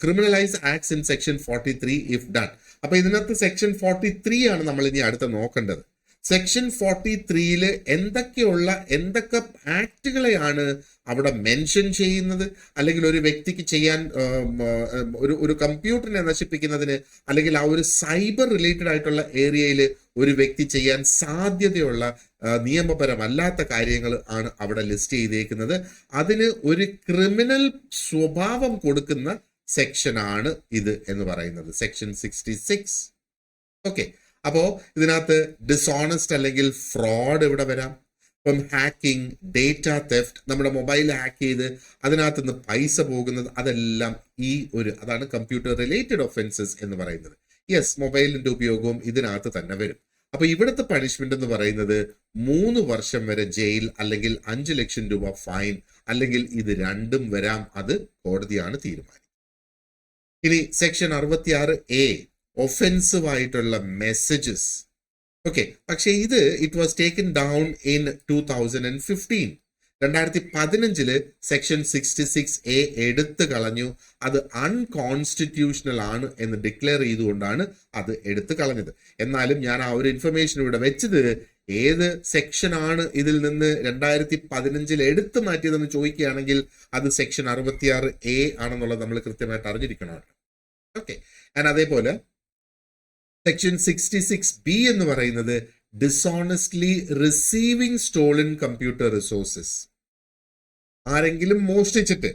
criminalise acts in section 43 if done. അപ്പൊ ഇതിനകത്ത് സെക്ഷൻ 43 ആണ് നമ്മൾ ഇനി അടുത്ത നോക്കേണ്ടത്. സെക്ഷൻ 43 എന്തൊക്കെ ആക്ടുകളെയാണ് അവിടെ മെൻഷൻ ചെയ്യുന്നത്, അല്ലെങ്കിൽ ഒരു വ്യക്തിക്ക് ചെയ്യാൻ ഒരു കമ്പ്യൂട്ടറിനെ നശിപ്പിക്കുന്നതിന്, അല്ലെങ്കിൽ ആ ഒരു സൈബർ റിലേറ്റഡ് ആയിട്ടുള്ള ഏരിയയിൽ ഒരു വ്യക്തി ചെയ്യാൻ സാധ്യതയുള്ള നിയമപരമല്ലാത്ത കാര്യങ്ങൾ ആണ് അവിടെ ലിസ്റ്റ് ചെയ്തേക്കുന്നത്. അതിന് ഒരു ക്രിമിനൽ സ്വഭാവം കൊടുക്കുന്ന സെക്ഷനാണ് ഇത് എന്ന് പറയുന്നത്, സെക്ഷൻ 66. ഓക്കെ, അപ്പോ ഇതിനകത്ത് ഡിസോണസ്റ്റ് അല്ലെങ്കിൽ ഫ്രോഡ് ഇവിടെ വരാം. ഇപ്പം ഹാക്കിംഗ്, ഡേറ്റ തെഫ്റ്റ്, നമ്മുടെ മൊബൈൽ ഹാക്ക് ചെയ്ത് അതിനകത്ത് നിന്ന് പൈസ പോകുന്നത്, അതെല്ലാം അതാണ് കമ്പ്യൂട്ടർ റിലേറ്റഡ് ഒഫൻസസ് എന്ന് പറയുന്നത്. യെസ്, മൊബൈലിന്റെ ഉപയോഗവും ഇതിനകത്ത് തന്നെ വരും. അപ്പൊ ഇവിടുത്തെ പണിഷ്മെന്റ് എന്ന് പറയുന്നത് 3 വർഷം വരെ ജയിൽ, അല്ലെങ്കിൽ 5 ലക്ഷം രൂപ ഫൈൻ, അല്ലെങ്കിൽ ഇത് രണ്ടും വരാം. അത് കോടതിയാണ് തീരുമാനം. ഇനി സെക്ഷൻ 66A, ഒഫെൻസീവ് ആയിട്ടുള്ള മെസ്സേജസ്. ഓക്കെ, പക്ഷെ it was taken down in 2015. 2015 section 66A എടുത്തു കളഞ്ഞു. അത് അൺകോൺസ്റ്റിറ്റ്യൂഷണൽ ആണ് എന്ന് ഡിക്ലെയർ ചെയ്തുകൊണ്ടാണ് അത് എടുത്തു കളഞ്ഞത്. എന്നാലും ഞാൻ ആ ഒരു ഇൻഫർമേഷൻ ഇവിടെ വെച്ചത്, ഏത് സെക്ഷൻ ആണ് ഇതിൽ നിന്ന് 2015 എടുത്തു മാറ്റിയതെന്ന് ചോദിക്കുകയാണെങ്കിൽ അത് സെക്ഷൻ 66A ആണെന്നുള്ളത് നമ്മൾ കൃത്യമായിട്ട് അറിഞ്ഞിരിക്കണം. ഓക്കെ, ആൻഡ് അതേപോലെ സെക്ഷൻ 66B എന്ന് പറയുന്നത് dishonestly receiving stolen computer resources. ആരെങ്കിലും മോഷ്ടിച്ചിട്ട്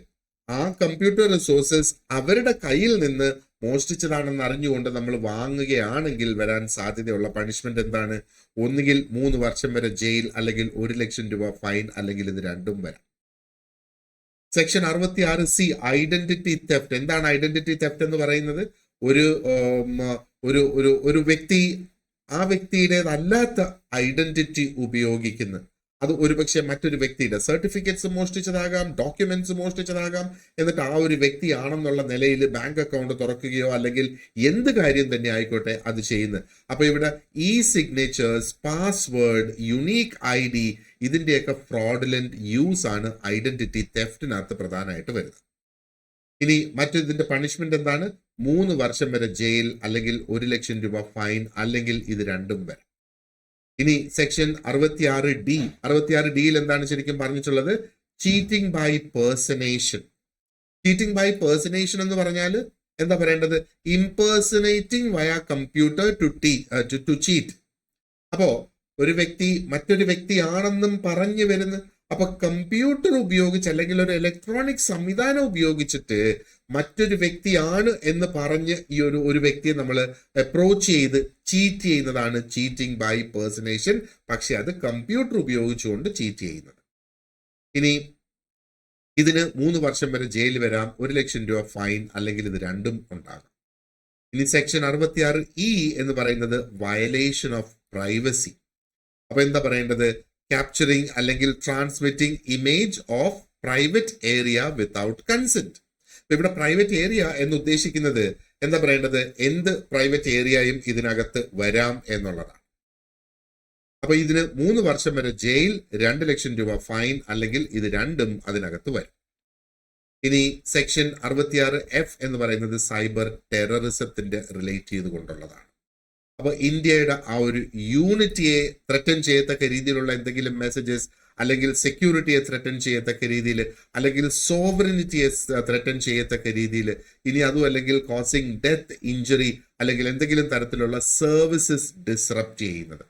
ആ കമ്പ്യൂട്ടർ റിസോഴ്സസ് അവരുടെ കയ്യിൽ നിന്ന് മോഷ്ടിച്ചതാണെന്ന് അറിഞ്ഞുകൊണ്ട് നമ്മൾ വാങ്ങുകയാണെങ്കിൽ വരാൻ സാധ്യതയുള്ള പണിഷ്മെന്റ് എന്താണ്? ഒന്നുകിൽ 3 വർഷം വരെ ജയിൽ, അല്ലെങ്കിൽ 1 ലക്ഷം രൂപ ഫൈൻ, അല്ലെങ്കിൽ ഇത് രണ്ടും വരാം. Section 66C, identity theft. എന്താണ് ഐഡന്റിറ്റി തെഫ്റ്റ് എന്ന് പറയുന്നത്? ഒരു വ്യക്തി ആ വ്യക്തിയുടേതല്ലാത്ത ഐഡന്റിറ്റി ഉപയോഗിക്കുന്നു. അത് ഒരുപക്ഷെ മറ്റൊരു വ്യക്തിയുടെ സർട്ടിഫിക്കറ്റ്സ് മോഷ്ടിച്ചതാകാം, ഡോക്യുമെന്റ്സ് മോഷ്ടിച്ചതാകാം. എന്നിട്ട് ആ ഒരു വ്യക്തിയാണെന്നുള്ള നിലയിൽ ബാങ്ക് അക്കൗണ്ട് തുറക്കുകയോ അല്ലെങ്കിൽ എന്ത് കാര്യം തന്നെ ആയിക്കോട്ടെ അത് ചെയ്യുന്നത്. അപ്പൊ ഇവിടെ സിഗ്നേച്ചേഴ്സ്, പാസ്വേഡ്, യുണീക്ക് ID, ഇതിന്റെയൊക്കെ ഫ്രോഡുലന്റ് യൂസ് ആണ് ഐഡന്റിറ്റി തെഫ്റ്റിനകത്ത് പ്രധാനമായിട്ട് വരുന്നത്. ഇനി ഇതിന്റെ പണിഷ്മെന്റ് എന്താണ്? 3 വർഷം വരെ ജയിൽ, അല്ലെങ്കിൽ 1 ലക്ഷം രൂപ ഫൈൻ, അല്ലെങ്കിൽ ഇത് രണ്ടും വരെ. ഇനി സെക്ഷൻ 66D. 66Dയിൽ എന്താണ് ശരിക്കും പറഞ്ഞിട്ടുള്ളത്? Cheating by personation. Cheating by personation എന്ന് പറഞ്ഞാൽ എന്താ പറയേണ്ടത്? ഇംപേഴ്സണേറ്റിംഗ് വയ കമ്പ്യൂട്ടർ ടു ചീറ്റ്. അപ്പോ ഒരു വ്യക്തി മറ്റൊരു വ്യക്തിയാണെന്നും പറഞ്ഞു വരുന്നു. അപ്പൊ കമ്പ്യൂട്ടർ ഉപയോഗിച്ച്, അല്ലെങ്കിൽ ഒരു ഇലക്ട്രോണിക് സംവിധാനം ഉപയോഗിച്ചിട്ട് മറ്റൊരു വ്യക്തിയാണ് എന്ന് പറഞ്ഞ് ഒരു വ്യക്തിയെ നമ്മൾ അപ്രോച്ച് ചെയ്ത് ചീറ്റ് ചെയ്യുന്നതാണ് ചീറ്റിംഗ് ബൈ പേഴ്സണേഷൻ. പക്ഷെ അത് കമ്പ്യൂട്ടർ ഉപയോഗിച്ചുകൊണ്ട് ചീറ്റ് ചെയ്യുന്നത്. ഇനി ഇതിന് 3 വർഷം വരെ ജയിൽ വരാം, 1 ലക്ഷം രൂപ ഫൈൻ, അല്ലെങ്കിൽ ഇത് രണ്ടും ഉണ്ടാകും. ഇനി സെക്ഷൻ 66E എന്ന് പറയുന്നത് വയലേഷൻ ഓഫ് പ്രൈവസി. അപ്പൊ എന്താ പറയേണ്ടത്? ക്യാപ്ചറിങ് അല്ലെങ്കിൽ transmitting image of private area without consent. ഇവിടെ പ്രൈവറ്റ് ഏരിയ എന്ന് ഉദ്ദേശിക്കുന്നത് എന്താ പറയേണ്ടത്? എന്ത് പ്രൈവറ്റ് ഏരിയയും ഇതിനകത്ത് വരാം എന്നുള്ളതാണ്. അപ്പൊ ഇതിന് 3 വർഷം വരെ ജയിൽ, 2 ലക്ഷം രൂപ ഫൈൻ, അല്ലെങ്കിൽ ഇത് രണ്ടും അതിനകത്ത് വരും. ഇനി സെക്ഷൻ 66F എന്ന് പറയുന്നത് സൈബർ ടെററിസത്തിന്റെ റിലേറ്റ് ചെയ്തുകൊണ്ടുള്ളതാണ്. അപ്പൊ ഇന്ത്യയുടെ ആ ഒരു യൂണിറ്റിയെ ത്രെറ്റൻ ചെയ്യത്തക്ക രീതിയിലുള്ള എന്തെങ്കിലും മെസ്സേജസ്, അല്ലെങ്കിൽ സെക്യൂരിറ്റിയെ ത്രെറ്റൻ ചെയ്യത്തക്ക രീതിയിൽ, അല്ലെങ്കിൽ സോവറിനിറ്റിയെ ത്രെറ്റൻ ചെയ്യത്തക്ക രീതിയിൽ, ഇനി അതും അല്ലെങ്കിൽ കോസിങ് ഡെത്ത്, ഇഞ്ചുറി, അല്ലെങ്കിൽ എന്തെങ്കിലും തരത്തിലുള്ള സർവീസസ് ഡിസ്റപ്റ്റ് ചെയ്യുന്നത്.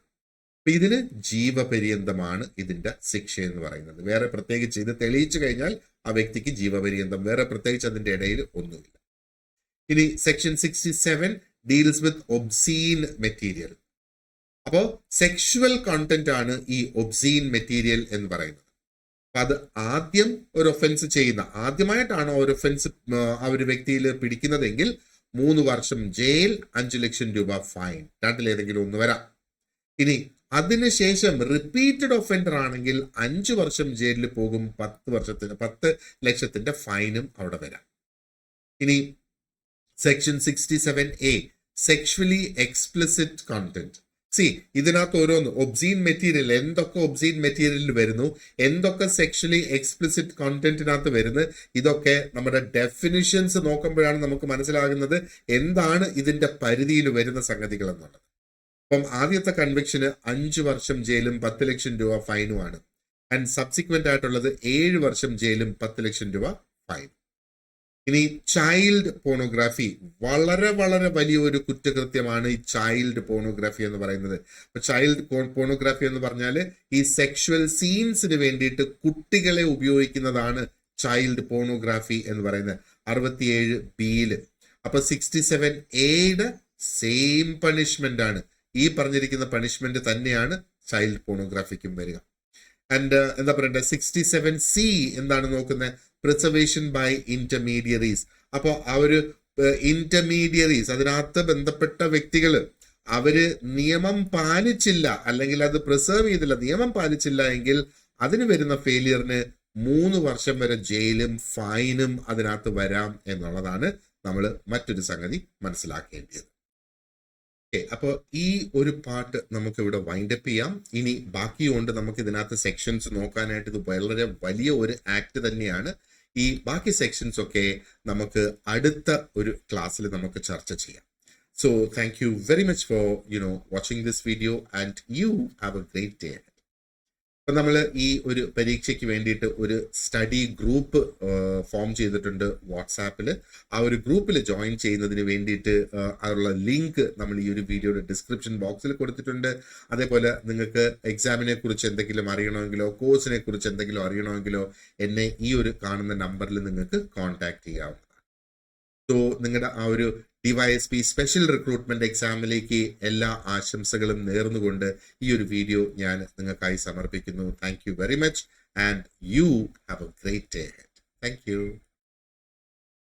അപ്പൊ ഇതിന് ജീവപര്യന്തമാണ് ഇതിന്റെ ശിക്ഷ എന്ന് പറയുന്നത്. വേറെ പ്രത്യേകിച്ച് ഇത് തെളിയിച്ചു കഴിഞ്ഞാൽ ആ വ്യക്തിക്ക് ജീവപര്യന്തം, വേറെ പ്രത്യേകിച്ച് അതിന്റെ ഇടയിൽ ഒന്നുമില്ല. ഇനി section 67 deals with obscene material. അപ്പോൾ സെക്ഷുവൽ കണ്ടന്റ് ആണ് ഈ ഒബ്സീൻ മെറ്റീരിയൽ എന്ന് പറയുന്നത്. അപ്പൊ അത് ആദ്യം ഒരു ഒഫൻസ് ചെയ്യുന്ന, ആദ്യമായിട്ടാണ് ഒരു ഒഫൻസ് ആ ഒരു വ്യക്തിയിൽ പിടിക്കുന്നതെങ്കിൽ 3 വർഷം ജയിൽ, 5 ലക്ഷം രൂപ ഫൈൻ, രണ്ടിലേതെങ്കിലും ഒന്ന് വരാം. ഇനി അതിനുശേഷം റിപ്പീറ്റഡ് ഒഫൻഡർ ആണെങ്കിൽ 5 വർഷം ജയിലിൽ പോകും, 10 ലക്ഷത്തിന്റെ ഫൈനും അവിടെ വരാം. ഇനി section 67A sexually explicit content. ഇതിനകത്ത് ഓരോന്ന് ഒബ്സീൻ മെറ്റീരിയൽ, എന്തൊക്കെ ഒബ്സീൻ മെറ്റീരിയലിൽ വരുന്നു, എന്തൊക്കെ സെക്ഷലി എക്സ്പ്ലിസിറ്റ് കണ്ടന്റിനകത്ത് വരുന്നു, ഇതൊക്കെ നമ്മുടെ ഡെഫിനിഷൻസ് നോക്കുമ്പോഴാണ് നമുക്ക് മനസ്സിലാകുന്നത് എന്താണ് ഇതിന്റെ പരിധിയിൽ വരുന്ന സംഗതികൾ എന്നുള്ളത്. അപ്പം ആദ്യത്തെ കൺവിക്ഷന് 5 വർഷം ജയിലും 10 ലക്ഷം രൂപ ഫൈനുമാണ്. ആൻഡ് സബ്സിക്വന്റ് ആയിട്ടുള്ളത് 7 വർഷം ജയിലും 10 ലക്ഷം രൂപ ഫൈൻ. ഇനി ചൈൽഡ് പോണോഗ്രാഫി, വളരെ വളരെ വലിയൊരു കുറ്റകൃത്യമാണ് ഈ ചൈൽഡ് പോണോഗ്രാഫി എന്ന് പറയുന്നത്. അപ്പൊ ചൈൽഡ് പോണോഗ്രാഫി എന്ന് പറഞ്ഞാൽ ഈ സെക്ഷുവൽ സീൻസിന് വേണ്ടിയിട്ട് കുട്ടികളെ ഉപയോഗിക്കുന്നതാണ് ചൈൽഡ് പോണോഗ്രാഫി എന്ന് പറയുന്നത്. 67B. അപ്പൊ 67A സെയിം പണിഷ്മെന്റ് ആണ്, ഈ പറഞ്ഞിരിക്കുന്ന പണിഷ്മെന്റ് തന്നെയാണ് ചൈൽഡ് പോണോഗ്രാഫിക്കും വരിക. ആൻഡ് എന്താ പറയണ്ടത്, 67C എന്താണ് നോക്കുന്നത്, പ്രിസർവേഷൻ ബൈ ഇന്റർമീഡിയറീസ്. അപ്പോൾ ആ ഒരു ഇന്റർമീഡിയറീസ്, അതിനകത്ത് ബന്ധപ്പെട്ട വ്യക്തികൾ അവര് നിയമം പാലിച്ചില്ല, അല്ലെങ്കിൽ അത് പ്രിസർവ് ചെയ്തില്ല, നിയമം പാലിച്ചില്ല എങ്കിൽ അതിന് വരുന്ന ഫെയിലിയറിന് 3 വർഷം വരെ ജയിലും ഫൈനും അതിനകത്ത് വരാം എന്നുള്ളതാണ് നമ്മൾ മറ്റൊരു സംഗതി മനസ്സിലാക്കേണ്ടത്. അപ്പോൾ ഈ ഒരു പാർട്ട് നമുക്ക് ഇവിടെ വൈൻഡപ്പ് ചെയ്യാം. ഇനി ബാക്കിയുണ്ട് നമുക്ക് ഇതിനകത്ത് സെക്ഷൻസ് നോക്കാനായിട്ട്. ഇത് വളരെ വലിയ ഒരു ആക്ട് തന്നെയാണ്. ഈ ബാക്കി സെക്ഷൻസ് ഒക്കെ നമുക്ക് അടുത്ത ഒരു ക്ലാസ്സിൽ നമുക്ക് ചർച്ച ചെയ്യാം. So thank you very much for watching this video and you have A great day. അപ്പൊ നമ്മൾ ഈ ഒരു പരീക്ഷയ്ക്ക് വേണ്ടിയിട്ട് ഒരു സ്റ്റഡി ഗ്രൂപ്പ് ഫോം ചെയ്തിട്ടുണ്ട് വാട്സാപ്പിൽ. ആ ഒരു ഗ്രൂപ്പിൽ ജോയിൻ ചെയ്യുന്നതിന് വേണ്ടിയിട്ട് ഉള്ള ലിങ്ക് നമ്മൾ ഈ ഒരു വീഡിയോയുടെ ഡിസ്ക്രിപ്ഷൻ ബോക്സിൽ കൊടുത്തിട്ടുണ്ട്. അതേപോലെ നിങ്ങൾക്ക് എക്സാമിനെ കുറിച്ച് എന്തെങ്കിലും അറിയണമെങ്കിലോ കോഴ്സിനെ കുറിച്ച് എന്തെങ്കിലും അറിയണമെങ്കിലോ എന്നെ ഈ ഒരു കാണുന്ന നമ്പറിൽ നിങ്ങൾക്ക് കോൺടാക്ട് ചെയ്യാവുന്നതാണ്. സോ നിങ്ങളുടെ ആ ഒരു DYSP സ്പെഷ്യൽ റിക്രൂട്ട്മെന്റ് എക്സാമിലേക്ക് എല്ലാ ആശംസകളും നേർന്നുകൊണ്ട് ഈ ഒരു വീഡിയോ ഞാൻ നിങ്ങൾക്കായി സമർപ്പിക്കുന്നു. Thank you very much and you have A great day. Thank you.